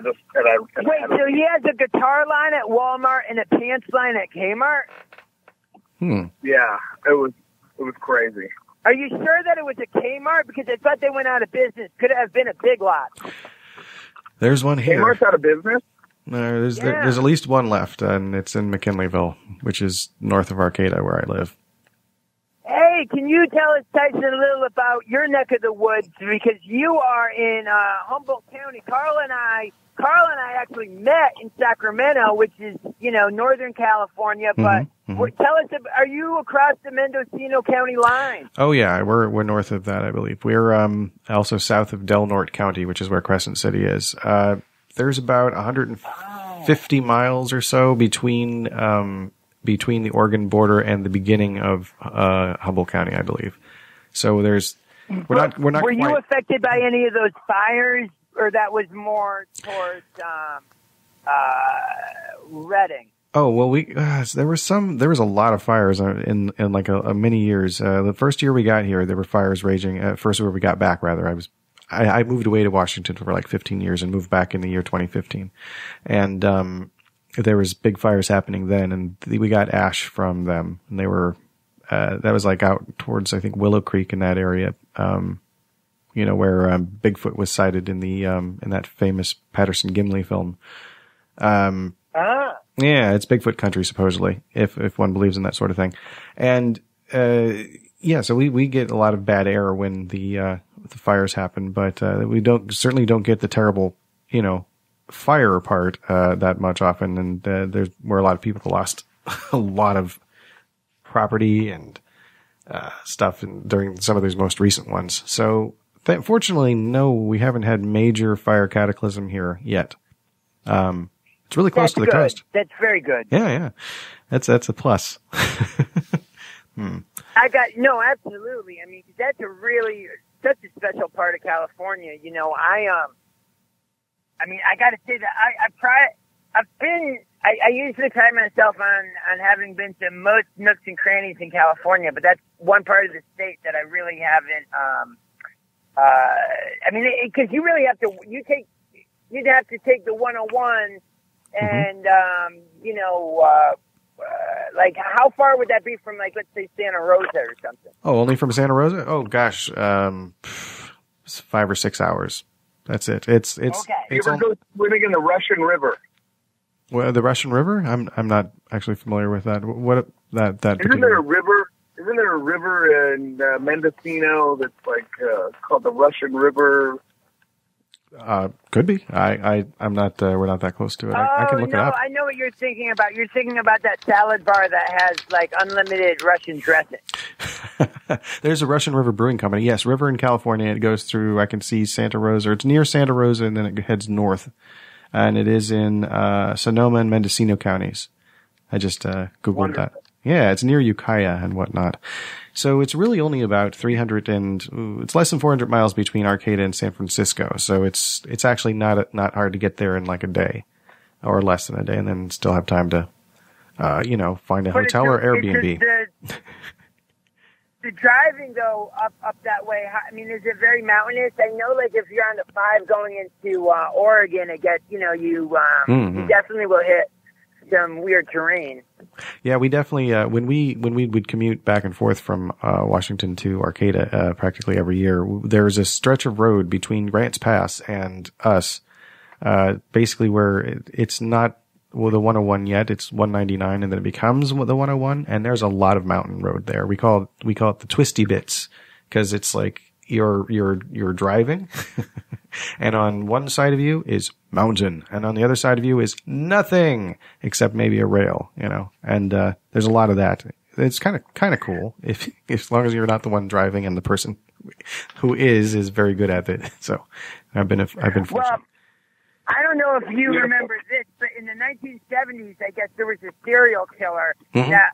Speaker 6: Wait, so he has a guitar line at Walmart and a pants line at Kmart?
Speaker 16: Yeah, it was crazy.
Speaker 6: Are you sure that it was a Kmart? Because I thought they went out of business. Could it have been a Big Lots?
Speaker 5: There's one here.
Speaker 16: Kmart's out of business?
Speaker 5: No, there's at least one left, and it's in McKinleyville, which is north of Arcata, where I live.
Speaker 6: Hey, can you tell us, Tyson, a little about your neck of the woods? Because you are in Humboldt County. Carl and I actually met in Sacramento, which is, Northern California. But tell us, are you across the Mendocino County line?
Speaker 5: Oh yeah, we're north of that, I believe. We're also south of Del Norte County, which is where Crescent City is. There's about 150 miles or so between the Oregon border and the beginning of Humboldt County, I believe. So we're not.
Speaker 6: Were you affected by any of those fires, or that was more towards Redding?
Speaker 5: Oh well, there was a lot of fires in like a many years. The first year we got here, there were fires raging. First year we got back, rather, I moved away to Washington for like 15 years and moved back in the year 2015, and there was big fires happening then, and we got ash from them, and they were that was like out towards, I think, Willow Creek in that area, where Bigfoot was sighted in the in that famous Patterson Gimli film. Yeah, it's Bigfoot country, supposedly, if one believes in that sort of thing. And so we get a lot of bad air when the fires happen, but we certainly don't get the terrible, fire part that much often. And there were a lot of people who lost a lot of property and stuff during some of those most recent ones. So fortunately, no, we haven't had major fire cataclysm here yet. It's really close to the coast.
Speaker 6: That's very good.
Speaker 5: Yeah. That's a plus.
Speaker 6: Absolutely. I mean, that's such a special part of California. I got to say that I usually pride myself on having been to most nooks and crannies in California, but that's one part of the state that I really haven't. Because you really have to. You'd have to take the 101, and like how far would that be from, like, let's say Santa Rosa or something?
Speaker 5: Oh, only from Santa Rosa? Oh gosh, 5 or 6 hours. That's it. It's okay.
Speaker 16: You ever go swimming in the Russian River?
Speaker 5: Well, the Russian River? I'm not actually familiar with that. What that
Speaker 16: Isn't there a river? Isn't there a river in Mendocino that's like called the Russian River?
Speaker 5: Could be. I'm not. We're not that close to it. I can look it up.
Speaker 6: I know what you're thinking about. You're thinking about that salad bar that has like unlimited Russian dressing.
Speaker 5: There's a Russian River Brewing Company. Yes, river in California. It goes through. I can see Santa Rosa. It's near Santa Rosa, and then it heads north, and it is in Sonoma and Mendocino counties. I just googled that. Yeah, it's near Ukiah and whatnot. So it's really only about it's less than 400 miles between Arcata and San Francisco. So it's actually not hard to get there in like a day or less than a day, and then still have time to, find a hotel or Airbnb.
Speaker 6: The driving though up that way, I mean, is it very mountainous? I know, like, if you're on the 5 going into Oregon, it gets, you definitely will hit some weird terrain.
Speaker 5: Yeah, we definitely when we would commute back and forth from Washington to Arcata practically every year, there's a stretch of road between Grants Pass and us, basically where it's not the 101 yet. It's 199, and then it becomes the 101. And there's a lot of mountain road there. We call it the twisty bits, because it's like you're driving, and on one side of you is mountain, and on the other side of you is nothing except maybe a rail, and there's a lot of that. It's kind of cool as long as you're not the one driving and the person who is very good at it. So I've been fortunate.
Speaker 6: Well, I don't know if you remember this, but in the 1970s, I guess there was a serial killer that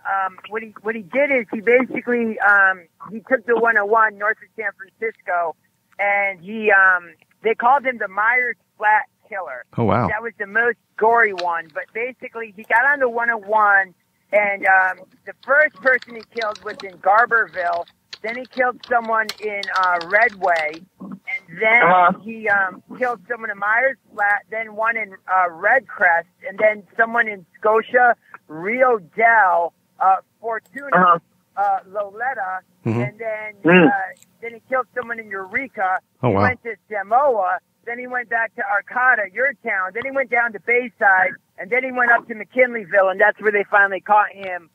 Speaker 6: what he did is he basically he took the 101 north of San Francisco, and they called him the Myers Flat Killer.
Speaker 5: Oh wow!
Speaker 6: That was the most gory one. But basically, he got on the 101, and the first person he killed was in Garberville. Then he killed someone in Redway, and then he killed someone in Myers Flat, then one in Redcrest, and then someone in Scotia, Rio Dell, Fortuna, Loletta, and then he killed someone in Eureka.
Speaker 5: Oh, wow.
Speaker 6: He went to Samoa, then he went back to Arcata, your town, then he went down to Bayside, and then he went up to McKinleyville, and that's where they finally caught him.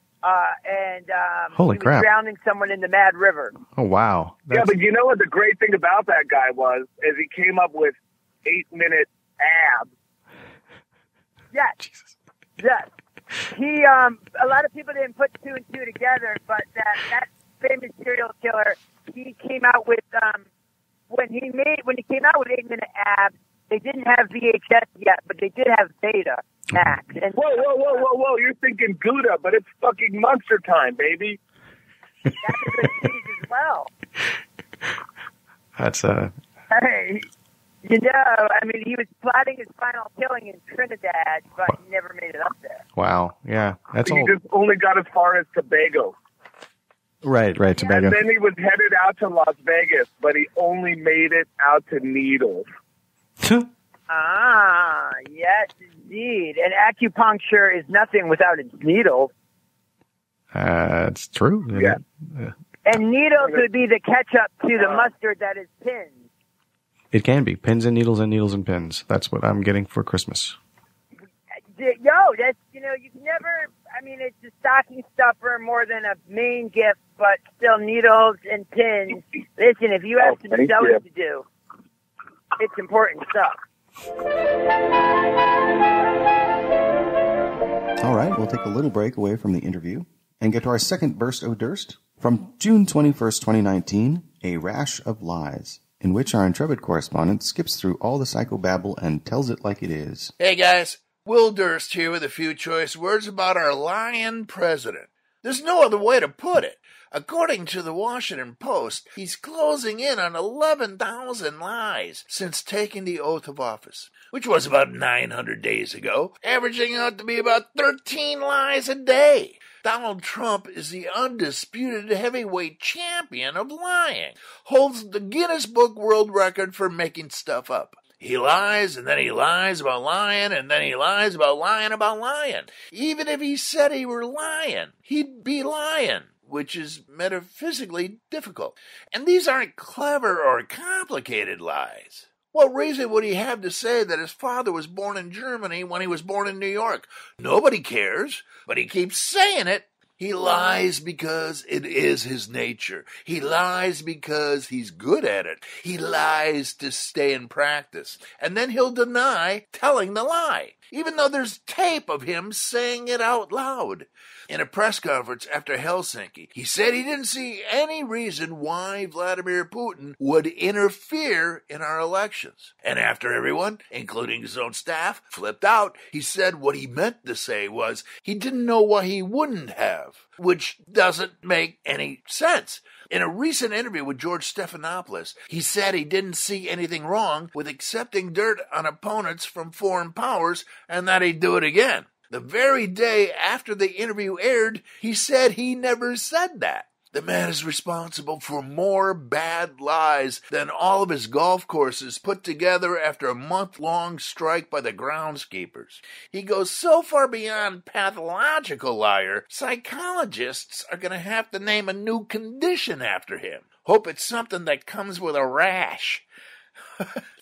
Speaker 5: Holy
Speaker 6: he
Speaker 5: crap.
Speaker 6: was drowning someone in the Mad River.
Speaker 5: Oh wow!
Speaker 16: Yeah, but you know what the great thing about that guy was? Is he came up with 8-minute abs.
Speaker 6: Yes. Jesus. Yes. He, a lot of people didn't put two and two together, but that famous serial killer, he came out with, when he came out with 8-minute abs, they didn't have VHS yet, but they did have Beta Max. And
Speaker 16: whoa! You're thinking Gouda, but it's fucking Monster Time, baby.
Speaker 6: That's a good cheese as well.
Speaker 5: That's
Speaker 6: Hey, you know, I mean, he was plotting his final killing in Trinidad, but he never made it up there.
Speaker 5: wow. Yeah, that's
Speaker 16: He
Speaker 5: all.
Speaker 16: just only got as far as Tobago.
Speaker 5: Right, Tobago.
Speaker 16: And then he was headed out to Las Vegas, but he only made it out to Needles.
Speaker 6: Yes, indeed. And acupuncture is nothing without its needles.
Speaker 5: It's true.
Speaker 16: Yeah.
Speaker 6: And needles would be the ketchup to the mustard that is pins.
Speaker 5: It can be pins and needles and pins. That's what I'm getting for Christmas.
Speaker 6: Yo, that's, you know, you can never, I mean, it's a stocking stuffer more than a main gift, but still needles and pins. Listen, if you have some sewing to do, it's important stuff.
Speaker 3: All right, we'll take a little break away from the interview and get to our second burst of Durst from June 21st, 2019, A Rash of Lies, in which our intrepid correspondent skips through all the psychobabble and tells it like it is.
Speaker 4: Hey guys, Will Durst here with a few choice words about our lying president. There's no other way to put it. According to the Washington Post, he's closing in on 11,000 lies since taking the oath of office, which was about 900 days ago, averaging out to be about 13 lies a day. Donald Trump is the undisputed heavyweight champion of lying, holds the Guinness Book World Record for making stuff up. He lies, and then he lies about lying, and then he lies about lying about lying. Even if he said he were lying, he'd be lying, which is metaphysically difficult. And these aren't clever or complicated lies. What reason would he have to say that his father was born in Germany when he was born in New York? Nobody cares, but he keeps saying it. He lies because it is his nature. He lies because he's good at it. He lies to stay in practice. And then he'll deny telling the lie, even though there's tape of him saying it out loud. In a press conference after Helsinki, he said he didn't see any reason why Vladimir Putin would interfere in our elections. And after everyone, including his own staff, flipped out, he said what he meant to say was he didn't know why he wouldn't have, which doesn't make any sense. In a recent interview with George Stephanopoulos, he said he didn't see anything wrong with accepting dirt on opponents from foreign powers and that he'd do it again. The very day after the interview aired, he said he never said that. The man is responsible for more bad lies than all of his golf courses put together after a month-long strike by the groundskeepers. He goes so far beyond pathological liar, psychologists are going to have to name a new condition after him. Hope it's something that comes with a rash.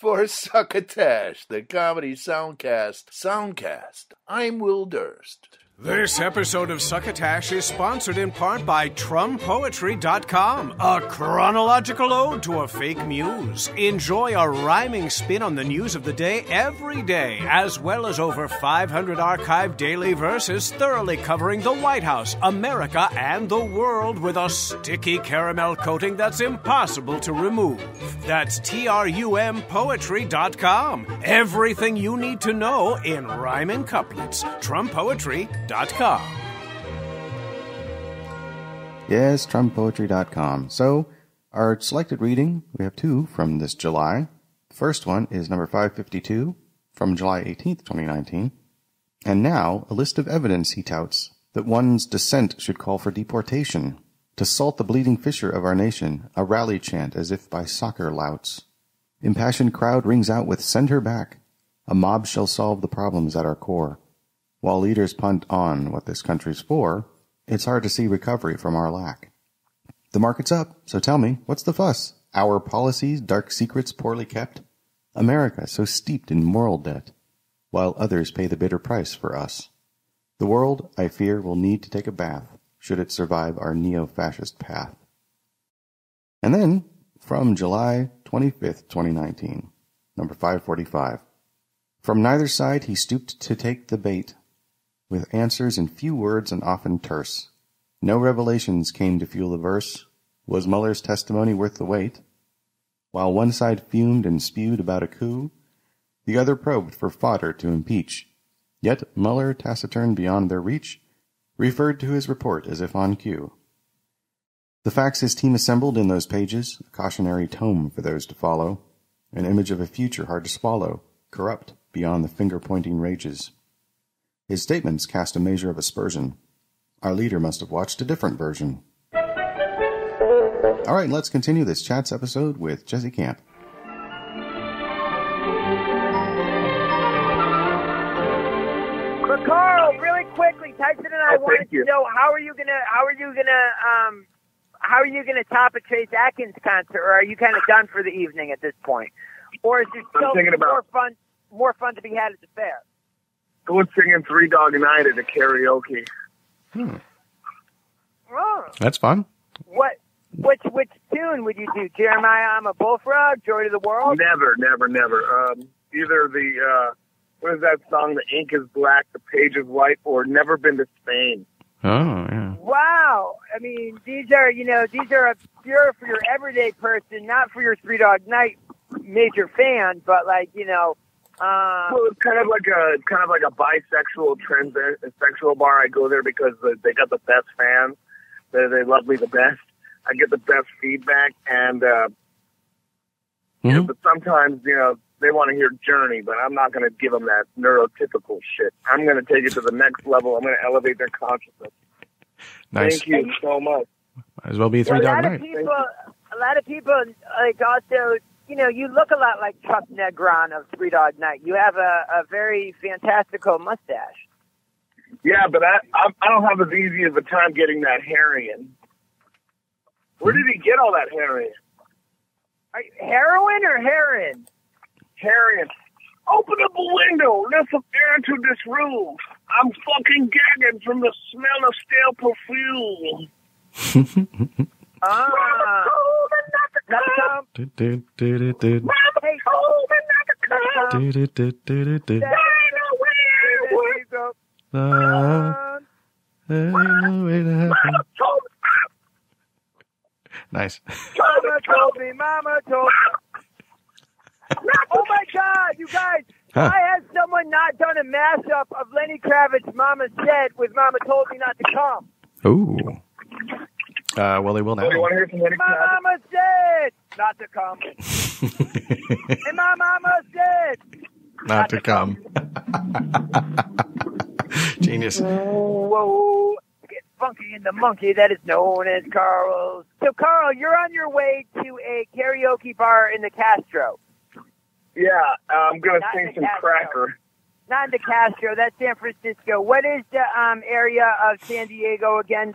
Speaker 4: For Succotash, the Comedy Soundcast Soundcast, I'm Will Durst.
Speaker 2: This episode of Succotash is sponsored in part by TrumPoetry.com, a chronological ode to a fake muse. Enjoy a rhyming spin on the news of the day every day, as well as over 500 archived daily verses thoroughly covering the White House, America, and the world with a sticky caramel coating that's impossible to remove. That's TRUMPoetry.com. Everything you need to know in rhyming couplets. TrumPoetry.com.
Speaker 3: Yes, TrumPoetry.com. So, our selected reading, we have two from this July. The first one is number 552 from July 18th, 2019. And now, a list of evidence he touts that one's dissent should call for deportation. To salt the bleeding fissure of our nation, a rally chant as if by soccer louts. Impassioned crowd rings out with "Send her back." A mob shall solve the problems at our core. While leaders punt on what this country's for, it's hard to see recovery from our lack. The market's up, so tell me, what's the fuss? Our policies, dark secrets poorly kept? America so steeped in moral debt, while others pay the bitter price for us. The world, I fear, will need to take a bath, should it survive our neo-fascist path. And then, from July 25th, 2019, number 545. From neither side he stooped to take the bait, with answers in few words and often terse. No revelations came to fuel the verse. Was Mueller's testimony worth the wait? While one side fumed and spewed about a coup, the other probed for fodder to impeach. Yet Mueller, taciturn beyond their reach, referred to his report as if on cue. The facts his team assembled in those pages, a cautionary tome for those to follow, an image of a future hard to swallow, corrupt beyond the finger-pointing rages. His statements cast a measure of aspersion. Our leader must have watched a different version. All right, let's continue this Chats episode with Jazzy Camp.
Speaker 6: But Carl, really quickly, Tyson and I wanted to know how are you gonna top a Chase Atkins concert, or are you kind of done for the evening at this point, or is there still more fun to be had at the fair?
Speaker 16: Go singing Three Dog Night at a karaoke.
Speaker 6: Oh.
Speaker 5: That's fun.
Speaker 6: Which tune would you do? Jeremiah, I'm a Bullfrog, Joy to the World?
Speaker 16: Never. Either the, what is that song, The Ink is Black, The Page is White, or Never Been to Spain.
Speaker 5: Oh, yeah.
Speaker 6: Wow. I mean, these are obscure for your everyday person, not for your Three Dog Night major fan, but well,
Speaker 16: it's kind of like a bisexual, transsexual bar. I go there because they got the best fans. They love me the best. I get the best feedback, and but sometimes they want to hear Journey, but I'm not going to give them that neurotypical shit. I'm going to take it to the next level. I'm going to elevate their consciousness.
Speaker 5: Nice.
Speaker 16: Thank you so much.
Speaker 5: Might as well be a Three Dog Night.
Speaker 6: A lot of people also. You look a lot like Chuck Negron of Three Dog Night. You have a very fantastical mustache.
Speaker 16: Yeah, but I don't have as easy of a time getting that heroin. Where did he get all that heroin?
Speaker 6: Heroin or heroin?
Speaker 16: Heroin. Open up a window. Let some air into this room. I'm fucking gagging from the smell of stale perfume.
Speaker 5: Nice.
Speaker 6: Mama told me. Oh my God, you guys!
Speaker 5: Huh.
Speaker 6: Why has someone not done a mashup of Lenny Kravitz's "Mama Said" with "Mama Told Me Not to Come"?
Speaker 5: Ooh. Well, they will now.
Speaker 16: You want to hear some Lenny
Speaker 6: My mama said not to come. And my mama said
Speaker 5: not to come. Genius.
Speaker 6: Whoa. Get funky in the monkey that is known as Carl's. So, Carl, you're on your way to a karaoke bar in the Castro.
Speaker 16: Yeah, I'm going to sing some Cracker.
Speaker 6: Not in the Castro. That's San Francisco. What is the area of San Diego again?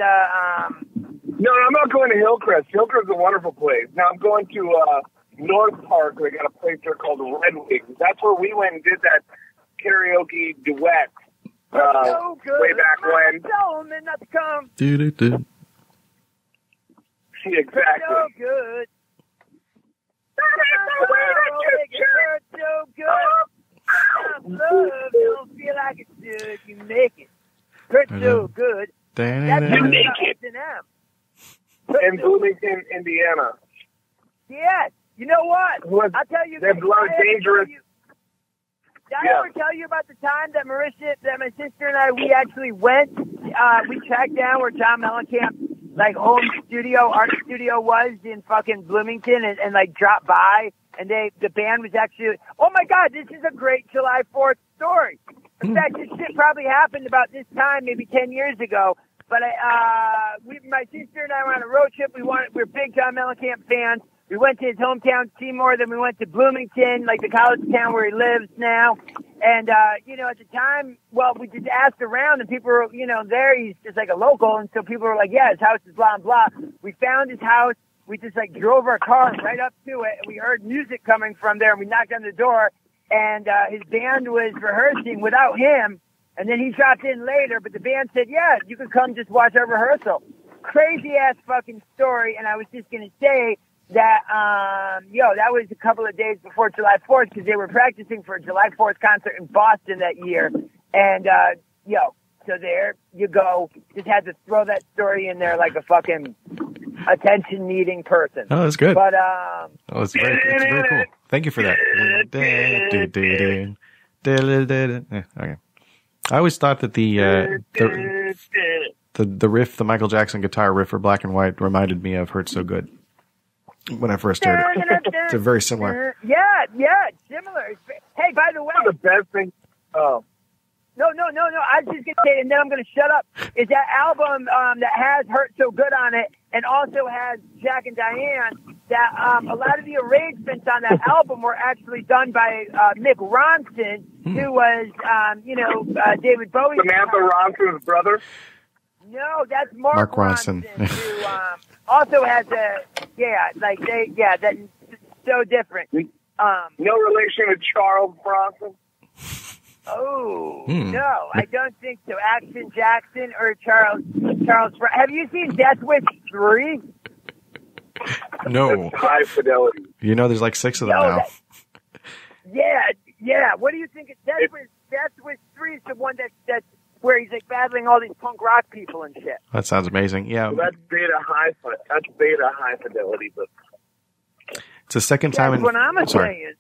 Speaker 16: No, I'm not going to Hillcrest. Hillcrest is a wonderful place. Now I'm going to North Park. They got a place there called Red Wings. That's where we went and did that karaoke duet
Speaker 6: So good.
Speaker 16: Way back when.
Speaker 6: Tell them not to come.
Speaker 5: Do.
Speaker 16: Exactly.
Speaker 6: So good. So good. Love don't feel like it should. You make it. Hurt so good. That's
Speaker 16: You make it. In Bloomington, Indiana.
Speaker 6: Yes. You know what? I'll tell you.
Speaker 16: They're dangerous.
Speaker 6: Did I ever tell you about the time that my sister and I, we actually went, we tracked down where John Mellencamp, like, home studio, art studio was in fucking Bloomington and like, dropped by, and the band was actually, oh my God, this is a great July 4th story. In fact, this shit probably happened about this time, maybe 10 years ago, but my sister and I were on a road trip, we're big John Mellencamp fans. We went to his hometown, Seymour, then we went to Bloomington, like the college town where he lives now. And, at the time, we just asked around and people were, there, he's just like a local. And so people were like, yeah, his house is blah, blah. We found his house. We just like drove our car right up to it. And we heard music coming from there and we knocked on the door and, his band was rehearsing without him. And then he dropped in later, but the band said, yeah, you can come just watch our rehearsal. Crazy ass fucking story. And I was just going to say, that, that was a couple of days before July 4th because they were practicing for a July 4th concert in Boston that year. And, so there you go. Just had to throw that story in there like a fucking attention-needing person.
Speaker 5: Oh, that's good.
Speaker 6: But,
Speaker 5: it's very cool. Thank you for that. Okay. I always thought that the riff, the Michael Jackson guitar riff for Black and White reminded me of Hurt So Good. When I first heard it. It's very similar.
Speaker 6: Yeah, it's similar. Hey, by the way.
Speaker 16: The best thing. Oh.
Speaker 6: No. I was just going to say, and then I'm going to shut up, is that album that has Hurt So Good on it and also has Jack and Diane, that a lot of the arrangements on that album were actually done by Mick Ronson, who was, David Bowie's
Speaker 16: Samantha Ronson's brother?
Speaker 6: No, that's Marc
Speaker 5: Ronson.
Speaker 6: Who also has that's so different.
Speaker 16: No relation to Charles Bronson?
Speaker 6: Oh, no, I don't think so. Action Jackson or Charles. Have you seen Death Wish 3?
Speaker 5: No.
Speaker 16: That's high fidelity.
Speaker 5: There's like 6 of them now.
Speaker 6: Yeah. What do you think? Death Wish 3 is the one that's where he's like battling all these punk rock people and shit.
Speaker 5: That sounds amazing. Yeah.
Speaker 16: Well, that's beta high fidelity, but
Speaker 5: it's the second time.
Speaker 6: That's what I'm saying.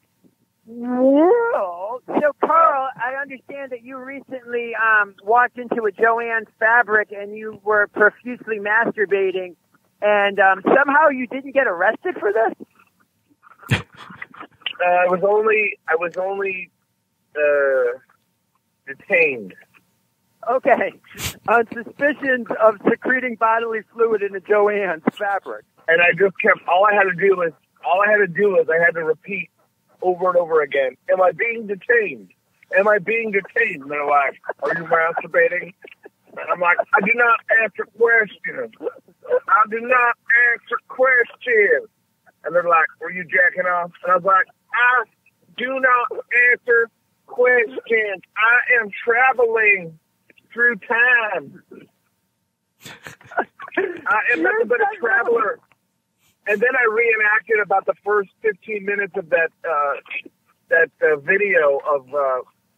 Speaker 6: Well, so Carl, I understand that you recently walked into a Joann's Fabric and you were profusely masturbating, and somehow you didn't get arrested for this.
Speaker 16: I was only detained.
Speaker 6: Okay, on suspicions of secreting bodily fluid in a Joann's Fabric.
Speaker 16: And I just kept. All I had to do was I had to repeat over and over again. Am I being detained? Am I being detained? And they're like, are you masturbating? And I'm like, I do not answer questions. I do not answer questions. And they're like, were you jacking off? And I was like, I do not answer questions. I am traveling through time. I am nothing but a traveler. And then I reenacted about the first 15 minutes of that video of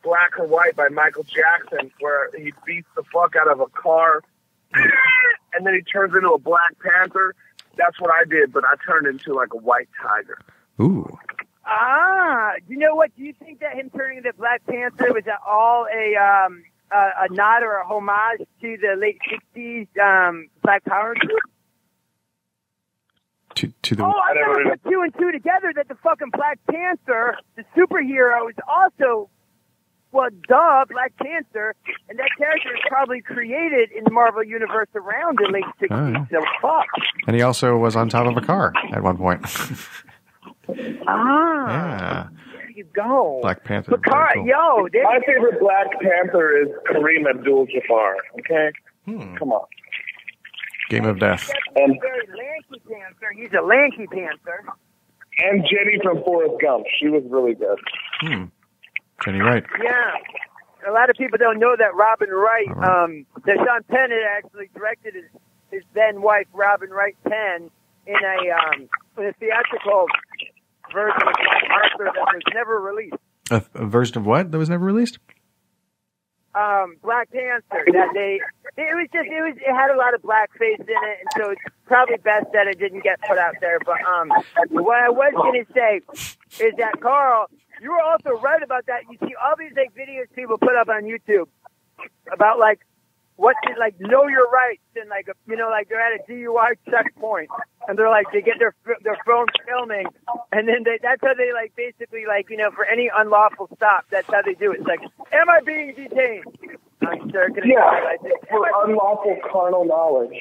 Speaker 16: Black or White by Michael Jackson, where he beats the fuck out of a car, and then he turns into a Black Panther. That's what I did, but I turned into like a white tiger.
Speaker 5: Ooh.
Speaker 6: You know what? Do you think that him turning into Black Panther was at all a nod or a homage to the late 60s Black Power group?
Speaker 5: To the
Speaker 6: I never put 2 and 2 together that the fucking Black Panther, the superhero, is also, Black Panther, and that character is probably created in the Marvel Universe around the late 60s, so fuck.
Speaker 5: And he also was on top of a car at one point.
Speaker 6: Yeah. There you go.
Speaker 5: Black Panther.
Speaker 6: But cool.
Speaker 16: My favorite Black Panther is Kareem Abdul-Jabbar, okay? Come on.
Speaker 5: Game of Death.
Speaker 6: And very lanky panther. He's a lanky panther.
Speaker 16: And Jenny from Forrest Gump. She was really good.
Speaker 5: Jenny Wright.
Speaker 6: Yeah. a lot of people don't know that Robin Wright, that Sean Penn had actually directed his then wife Robin Wright Penn in a theatrical version of Arthur that was never released.
Speaker 5: A version of what that was never released?
Speaker 6: Black Panther. That it had a lot of blackface in it, and so it's probably best that it didn't get put out there. But what I was going to say is that, Carl, you were also right about that. You see all these like videos people put up on YouTube about like what to, like, know your rights, and like, you know, like they're at a DUI checkpoint and they're like, they get their phone filming, and then that's how they like basically like, you know, for any unlawful stop, that's how they do it. It's like, am I being detained? I'm sure.
Speaker 16: Yeah, for unlawful carnal knowledge.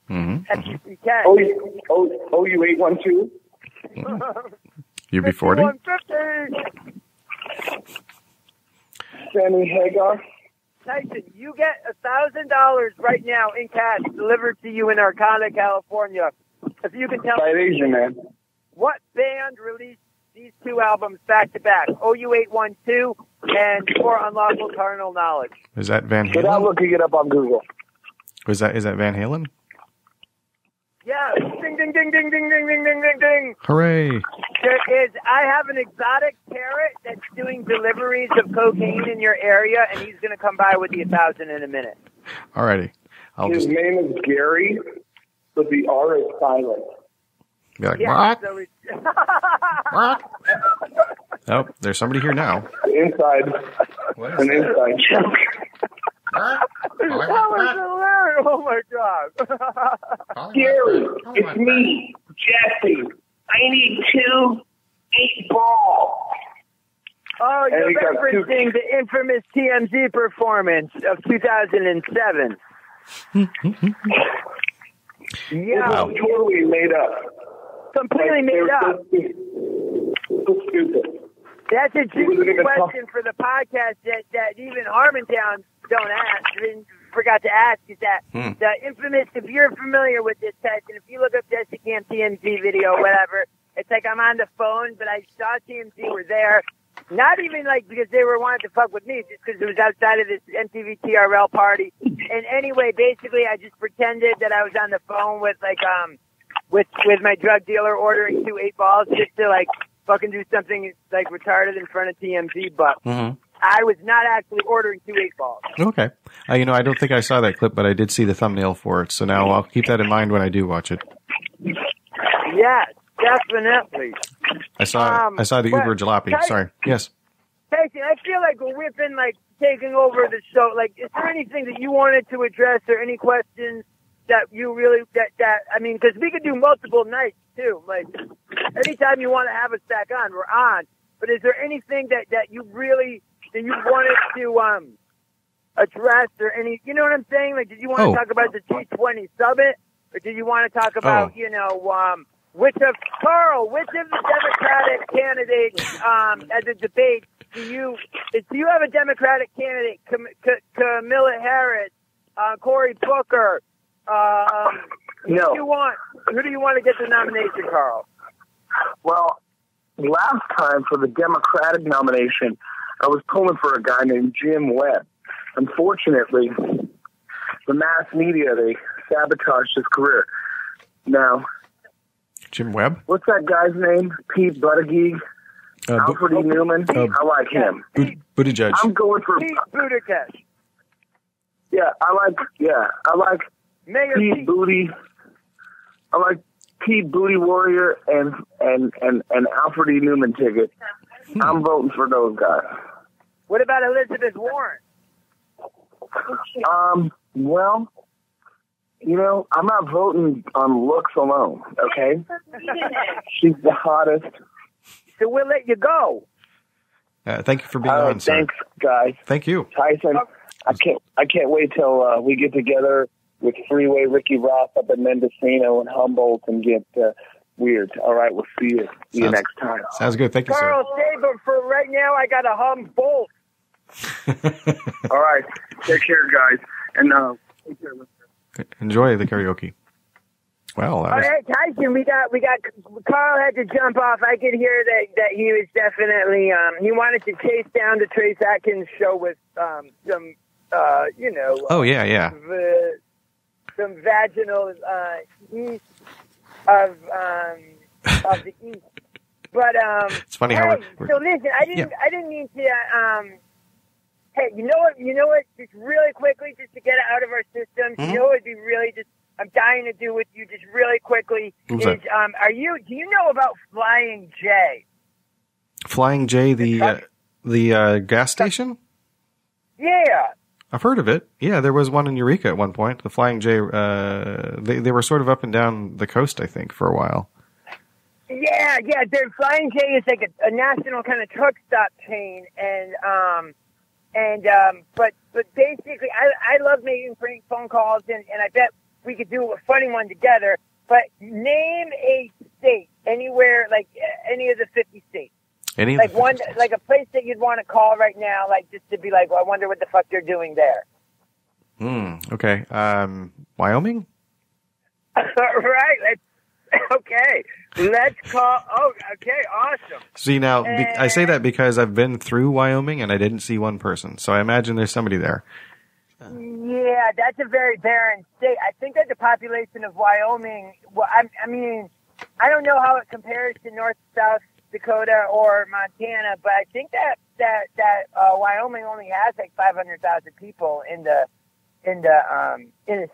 Speaker 5: Mm-hmm.
Speaker 6: You can.
Speaker 16: Oh, you 812?
Speaker 5: UB40?
Speaker 16: Sammy Hagar?
Speaker 6: Tyson, you get $1,000 right now in cash delivered to you in Arcana, California. If you can tell me
Speaker 16: man.
Speaker 6: What band released these two albums back to back, OU812 and For Unlawful Carnal Knowledge?
Speaker 5: Is that Van Halen?
Speaker 16: Without looking it up on Google.
Speaker 5: Is that Van Halen?
Speaker 6: Yeah. Ding, ding, ding, ding, ding, ding, ding, ding, ding, ding.
Speaker 5: Hooray.
Speaker 6: There is, I have an exotic parrot that's doing deliveries of cocaine in your area, and he's going to come by with you 1,000 in a minute.
Speaker 5: Alrighty.
Speaker 16: His name is Gary, but the R is silent.
Speaker 5: Be like,
Speaker 6: Yeah,
Speaker 5: Marc?
Speaker 6: so
Speaker 5: Marc? Oh, there's somebody here now.
Speaker 16: Inside. An inside joke.
Speaker 6: That was hilarious. Oh, my God.
Speaker 16: Gary, it's me, Jesse. I need 2 8-ball.
Speaker 6: Oh, you're
Speaker 16: And he got
Speaker 6: referencing the infamous TMZ performance of 2007. Yeah.
Speaker 16: Wow. Totally made up.
Speaker 6: Completely made up.
Speaker 16: So stupid.
Speaker 6: That's a juicy question for the podcast that even Harmontown don't ask. Forgot to ask is that the infamous, if you're familiar with this test, and if you look up Jazzy Camp TMZ video, whatever, it's like I'm on the phone, but I saw TMZ were there. Not even like because they were wanting to fuck with me, just because it was outside of this MTV TRL party. And anyway, basically, I just pretended that I was on the phone with like with my drug dealer ordering 2 8-balls just to like fucking do something like retarded in front of TMZ, but I was not actually ordering 2 8-balls.
Speaker 5: Okay. You know, I don't think I saw that clip, but I did see the thumbnail for it, so now I'll keep that in mind when I do watch it.
Speaker 6: Yes, definitely.
Speaker 5: I saw the Uber jalopy. Sorry. Yes.
Speaker 6: Casey, I feel like we've been like taking over the show. Like, is there anything that you wanted to address or any questions that you really that I mean, because we could do multiple nights too. Like, anytime you want to have us back on, we're on. But is there anything that you really that you wanted to address or any? You know what I'm saying? Like, did you want to talk about the G20 summit, or did you want to talk about which of the Democratic candidates at the debate do you have a Democratic candidate, Kamala Harris, Cory Booker?
Speaker 16: No.
Speaker 6: Who do you want to get the nomination, Carl?
Speaker 16: Well, last time for the Democratic nomination, I was pulling for a guy named Jim Webb. Unfortunately, the mass media, they sabotaged his career. Now,
Speaker 5: Jim Webb?
Speaker 16: What's that guy's name? Pete Buttigieg? Alfred E. Newman? I like him.
Speaker 5: Buttigieg.
Speaker 16: I'm going for
Speaker 6: Pete Buttigieg.
Speaker 16: Yeah, I like
Speaker 6: Mayor
Speaker 16: Pete Booty. I like Pete Booty Warrior and Alfred E. Newman ticket. I'm voting for those guys.
Speaker 6: What about Elizabeth Warren?
Speaker 16: Well, you know, I'm not voting on looks alone, okay? She's the hottest.
Speaker 6: So we'll let you go.
Speaker 5: Thank you for being on, sir.
Speaker 16: Thanks, guys.
Speaker 5: Thank you.
Speaker 16: Tyson, I can't wait till we get together with Freeway Ricky Ross up at Mendocino and Humboldt and get weird. All right, we'll see you next time.
Speaker 5: Sounds good. Thank you,
Speaker 6: Carl, stay, but for right now, I got to Humboldt.
Speaker 16: All right, take care, guys, and take care.
Speaker 5: Enjoy the karaoke. Well,
Speaker 6: All right, Tyson, we got. Carl had to jump off. I could hear that he was definitely he wanted to chase down the Trace Atkins show with some
Speaker 5: oh yeah.
Speaker 6: Some vaginal heat of the east. But
Speaker 5: it's funny how we're
Speaker 6: so listen, I didn't mean to. Hey, you know what? Just really quickly, just to get it out of our systems. You know, it'd be really just. I'm dying to do with you just really quickly. Do you know about Flying J?
Speaker 5: Flying J, the gas station?
Speaker 6: Yeah.
Speaker 5: I've heard of it. Yeah, there was one in Eureka at one point. The Flying J, they were sort of up and down the coast, I think, for a while.
Speaker 6: Yeah. Their Flying J is like a national kind of truck stop chain, but basically, I love making prank phone calls, and I bet we could do a funny one together. But name a state anywhere, like any of the 50 states. Like a place that you'd want to call right now, like just to be like, well, I wonder what the fuck they're doing there.
Speaker 5: Okay. Wyoming?
Speaker 6: Right. Let's call. Oh, okay. Awesome.
Speaker 5: See, now, I say that because I've been through Wyoming and I didn't see one person. So I imagine there's somebody there.
Speaker 6: Yeah, that's a very barren state. I think that the population of Wyoming, well, I mean, I don't know how it compares to North, South Dakota or Montana, but I think that Wyoming only has like 500,000 people in the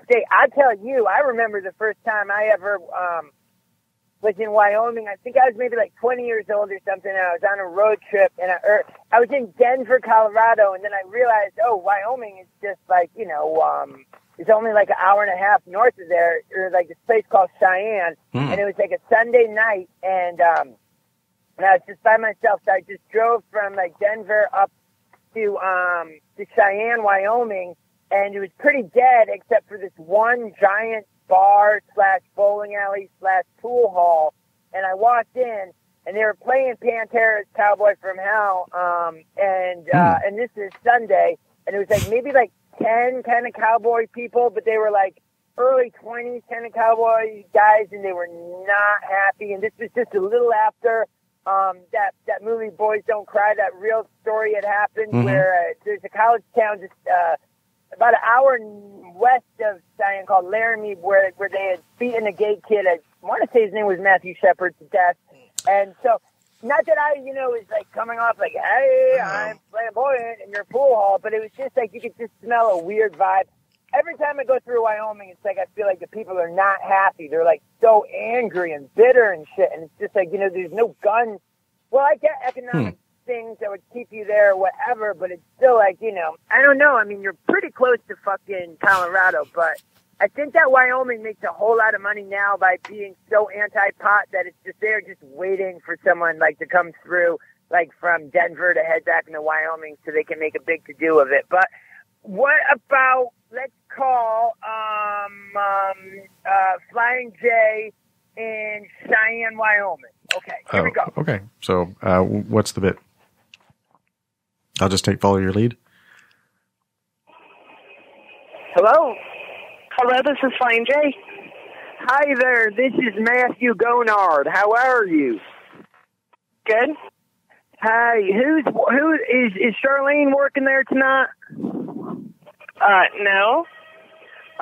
Speaker 6: state. I tell you, I remember the first time I ever was in Wyoming. I think I was maybe like 20 years old or something, and I was on a road trip, and I was in Denver, Colorado, and then I realized, Wyoming is just like, it's only like an hour and a half north of there, or like this place called Cheyenne, and it was like a Sunday night, and I was just by myself, so I just drove from like Denver up to Cheyenne, Wyoming, and it was pretty dead except for this one giant bar / bowling alley / pool hall, and I walked in, and they were playing Pantera's Cowboy from Hell, and this is Sunday, and it was like maybe like 10 kind of cowboy people, but they were like early 20s kind of cowboy guys, and they were not happy, and this was just a little after that movie Boys Don't Cry, that real story had happened, where there's a college town just about an hour west of Cheyenne called Laramie, where they had beaten a gay kid. I want to say his name was Matthew Shepard, to death. And so, not that I, was like coming off like, hey, I'm flamboyant in your pool hall, but it was just like you could just smell a weird vibe. Every time I go through Wyoming, it's like I feel like the people are not happy. They're like so angry and bitter and shit. And it's just like, there's no guns. Well, I get economic things that would keep you there or whatever, but it's still like, I don't know. I mean, you're pretty close to fucking Colorado, but I think that Wyoming makes a whole lot of money now by being so anti-pot that it's just they're just waiting for someone like to come through, like from Denver to head back into Wyoming so they can make a big to-do of it. But what about, let's call Flying J in Cheyenne, Wyoming. Okay, here we go.
Speaker 5: Okay, so what's the bit? I'll just follow your lead.
Speaker 6: Hello?
Speaker 17: Hello, this is Flying J.
Speaker 6: Hi there, this is Matthew Gonard. How are you?
Speaker 17: Good.
Speaker 6: Hey, who is Charlene working there tonight?
Speaker 17: No.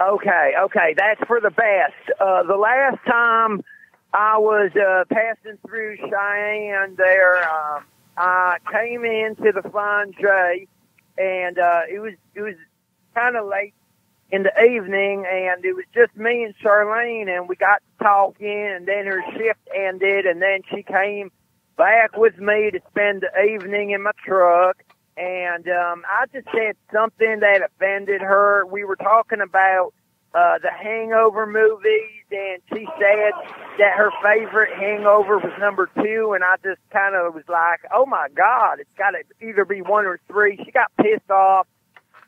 Speaker 6: Okay, that's for the best. The last time I was passing through Cheyenne there, I came into the Flying J, and it was kind of late in the evening, and it was just me and Charlene, and we got to talking, and then her shift ended, and then she came back with me to spend the evening in my truck, and I just said something that offended her. We were talking about the Hangover movies, and she said that her favorite Hangover was number 2, and I just kind of was like, oh my God, it's got to either be 1 or 3. She got pissed off,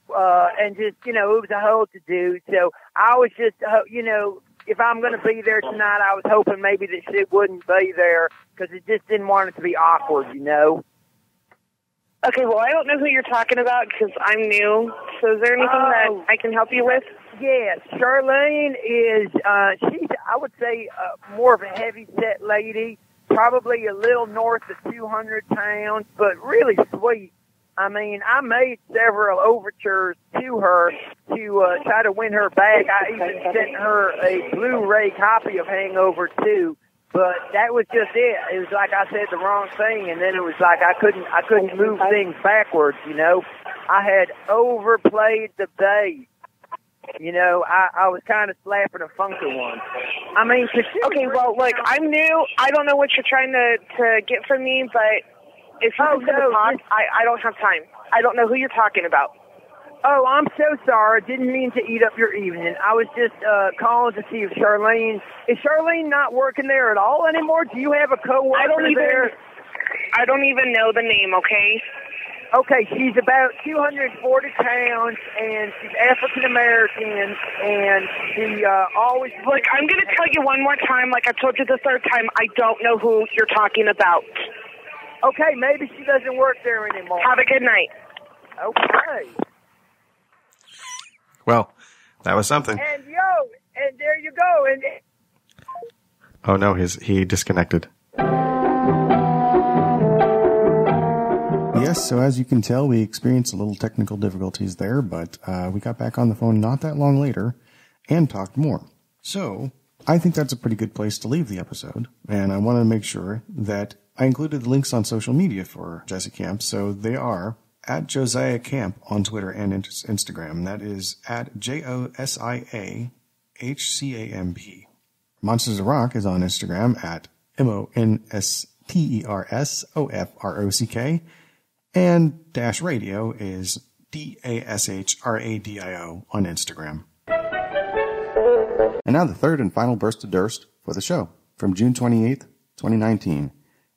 Speaker 6: and just, it was a whole to-do. So I was just, if I'm going to be there tonight, I was hoping maybe that she wouldn't be there, because it just didn't want it to be awkward,
Speaker 17: Okay, well, I don't know who you're talking about because I'm new. So is there anything that I can help you with?
Speaker 6: Yes, Charlene is, she's, I would say, more of a heavy-set lady, probably a little north of 200 pounds, but really sweet. I mean, I made several overtures to her to try to win her back. I even sent her a Blu-ray copy of Hangover 2, but that was just it. It was like I said the wrong thing, and then it was like I couldn't move things backwards, you know. I had overplayed the bass. You know, I was kind of slapping a funky one. I mean,
Speaker 17: okay, well, look, I'm new. I don't know what you're trying to get from me, but if you can talk, I don't have time. I don't know who you're talking about.
Speaker 6: Oh, I'm so sorry. Didn't mean to eat up your evening. I was just calling to see if is Charlene not working there at all anymore? Do you have a coworker there?
Speaker 17: I don't even know the name, okay?
Speaker 6: Okay, she's about 240 pounds, and she's African-American, and she always...
Speaker 17: Look, I'm going to tell you one more time, like I told you the third time, I don't know who you're talking about.
Speaker 6: Okay, maybe she doesn't work there anymore.
Speaker 17: Have a good night.
Speaker 6: Okay.
Speaker 5: Well, that was something.
Speaker 6: And there you go. And
Speaker 5: oh no, he disconnected.
Speaker 3: Yes, so as you can tell, we experienced a little technical difficulties there, but we got back on the phone not that long later and talked more. So, I think that's a pretty good place to leave the episode, and I want to make sure that I included the links on social media for Jazzy Camp, so they are at Josiah Camp on Twitter and Instagram. That is at JosiahCamp. Monsters of Rock is on Instagram at MonstersOfrock, and Dash Radio is DASHRADIO on Instagram. And now the third and final burst of Durst for the show from June 28th, 2019.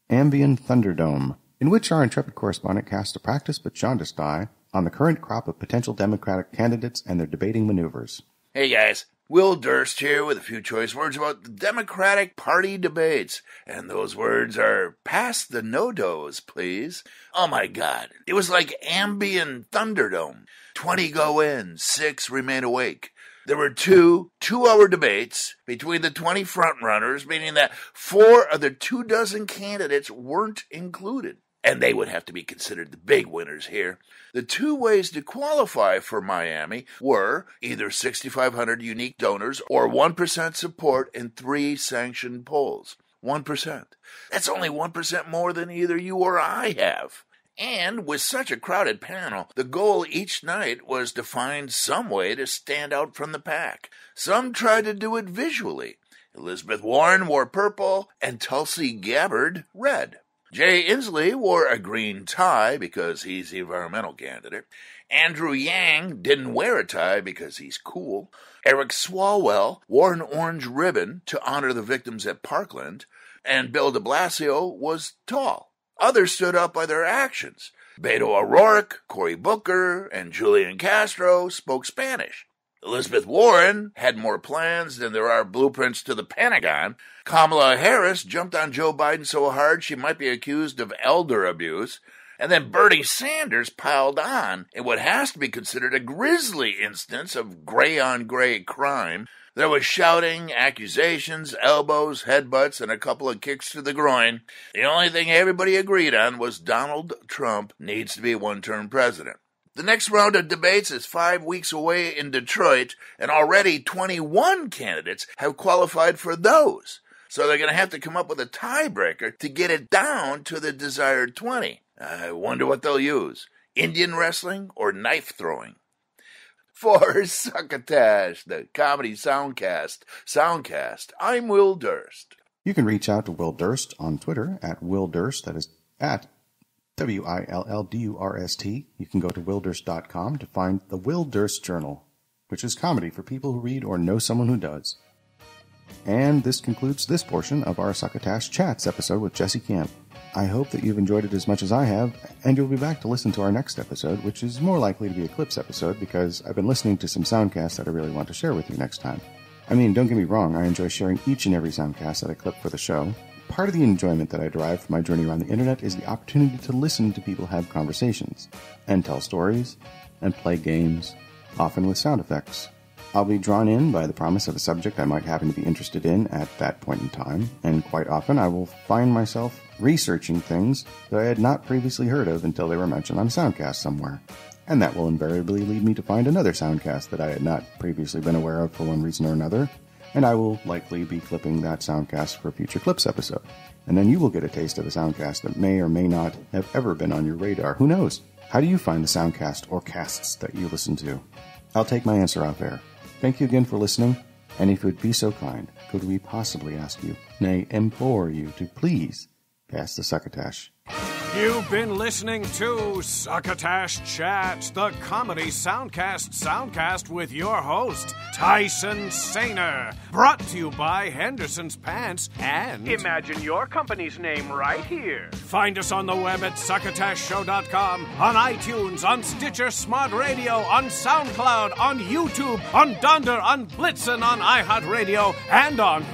Speaker 3: Ambient Thunderdome, in which our intrepid correspondent cast a practiced but jaundiced eye on the current crop of potential Democratic candidates and their debating maneuvers.
Speaker 4: Hey guys, Will Durst here with a few choice words about the Democratic Party debates. And those words are, pass the no-dos, please. Oh my God, it was like Ambient Thunderdome. 20 go in, 6 remain awake. There were 2 two-hour debates between the 20 frontrunners, meaning that 4 of the 24 candidates weren't included. And they would have to be considered the big winners here. The 2 ways to qualify for Miami were either 6,500 unique donors or 1% support in 3 sanctioned polls. 1%. That's only 1% more than either you or I have. And with such a crowded panel, the goal each night was to find some way to stand out from the pack. Some tried to do it visually. Elizabeth Warren wore purple and Tulsi Gabbard red. Jay Inslee wore a green tie because he's the environmental candidate. Andrew Yang didn't wear a tie because he's cool. Eric Swalwell wore an orange ribbon to honor the victims at Parkland. And Bill de Blasio was tall. Others stood up by their actions. Beto O'Rourke, Cory Booker, and Julian Castro spoke Spanish. Elizabeth Warren had more plans than there are blueprints to the Pentagon. Kamala Harris jumped on Joe Biden so hard she might be accused of elder abuse. And then Bernie Sanders piled on in what has to be considered a grisly instance of gray-on-gray crime. There was shouting, accusations, elbows, headbutts, and a couple of kicks to the groin. The only thing everybody agreed on was Donald Trump needs to be one-term president. The next round of debates is 5 weeks away in Detroit, and already 21 candidates have qualified for those. So they're going to have to come up with a tiebreaker to get it down to the desired 20. I wonder what they'll use. Indian wrestling or knife throwing? For Succotash, the Comedy Soundcast, I'm Will Durst.
Speaker 3: You can reach out to Will Durst on Twitter at Will Durst, that is at WILLDURST. You can go to willdurst.com to find the Will Durst Journal, which is comedy for people who read or know someone who does. And this concludes this portion of our Succotash Chats episode with Jazzy Camp. I hope that you've enjoyed it as much as I have, and you'll be back to listen to our next episode, which is more likely to be a clips episode because I've been listening to some soundcasts that I really want to share with you next time. I mean, don't get me wrong, I enjoy sharing each and every soundcast that I clip for the show. Part of the enjoyment that I derive from my journey around the internet is the opportunity to listen to people have conversations, and tell stories, and play games, often with sound effects. I'll be drawn in by the promise of a subject I might happen to be interested in at that point in time, and quite often I will find myself researching things that I had not previously heard of until they were mentioned on a soundcast somewhere. And that will invariably lead me to find another soundcast that I had not previously been aware of for one reason or another, and I will likely be clipping that soundcast for a future Clips episode. And then you will get a taste of a soundcast that may or may not have ever been on your radar. Who knows? How do you find the soundcast or casts that you listen to? I'll take my answer off air. Thank you again for listening, and if you would be so kind, could we possibly ask you, nay, implore you, to please pass the Succotash?
Speaker 2: You've been listening to Succotash Chat, the Comedy Soundcast Soundcast with your host, Tyson Saner. Brought to you by Henderson's Pants and...
Speaker 18: Imagine your company's name right here.
Speaker 2: Find us on the web at succotashshow.com, on iTunes, on Stitcher Smart Radio, on SoundCloud, on YouTube, on Dunder, on Blitzen, on iHeartRadio, and on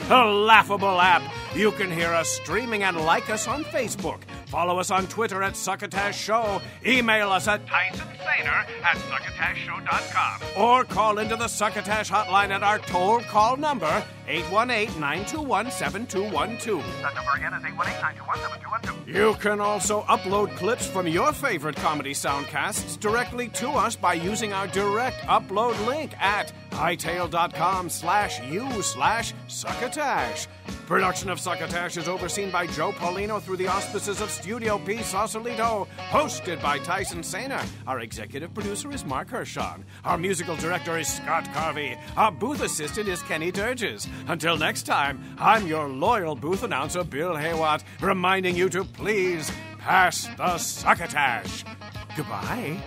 Speaker 2: a laughable app. You can hear us streaming and like us on Facebook. Follow us on Twitter at Succotash Show. Email us at TysonSaner@succotashshow.com. Or call into the Succotash hotline at our toll call number, 818-921-7212.
Speaker 18: That number again is 818-921-7212.
Speaker 2: You can also upload clips from your favorite comedy soundcasts directly to us by using our direct upload link at hightail.com/u/Succotash. Production of Succotash is overseen by Joe Paulino through the auspices of Studio P Sausalito, hosted by Tyson Saner. Our executive producer is Marc Hershon. Our musical director is Scott Carvey. Our booth assistant is Kenny Durges. Until next time, I'm your loyal booth announcer, Bill Haywatt, reminding you to please pass the Succotash. Goodbye.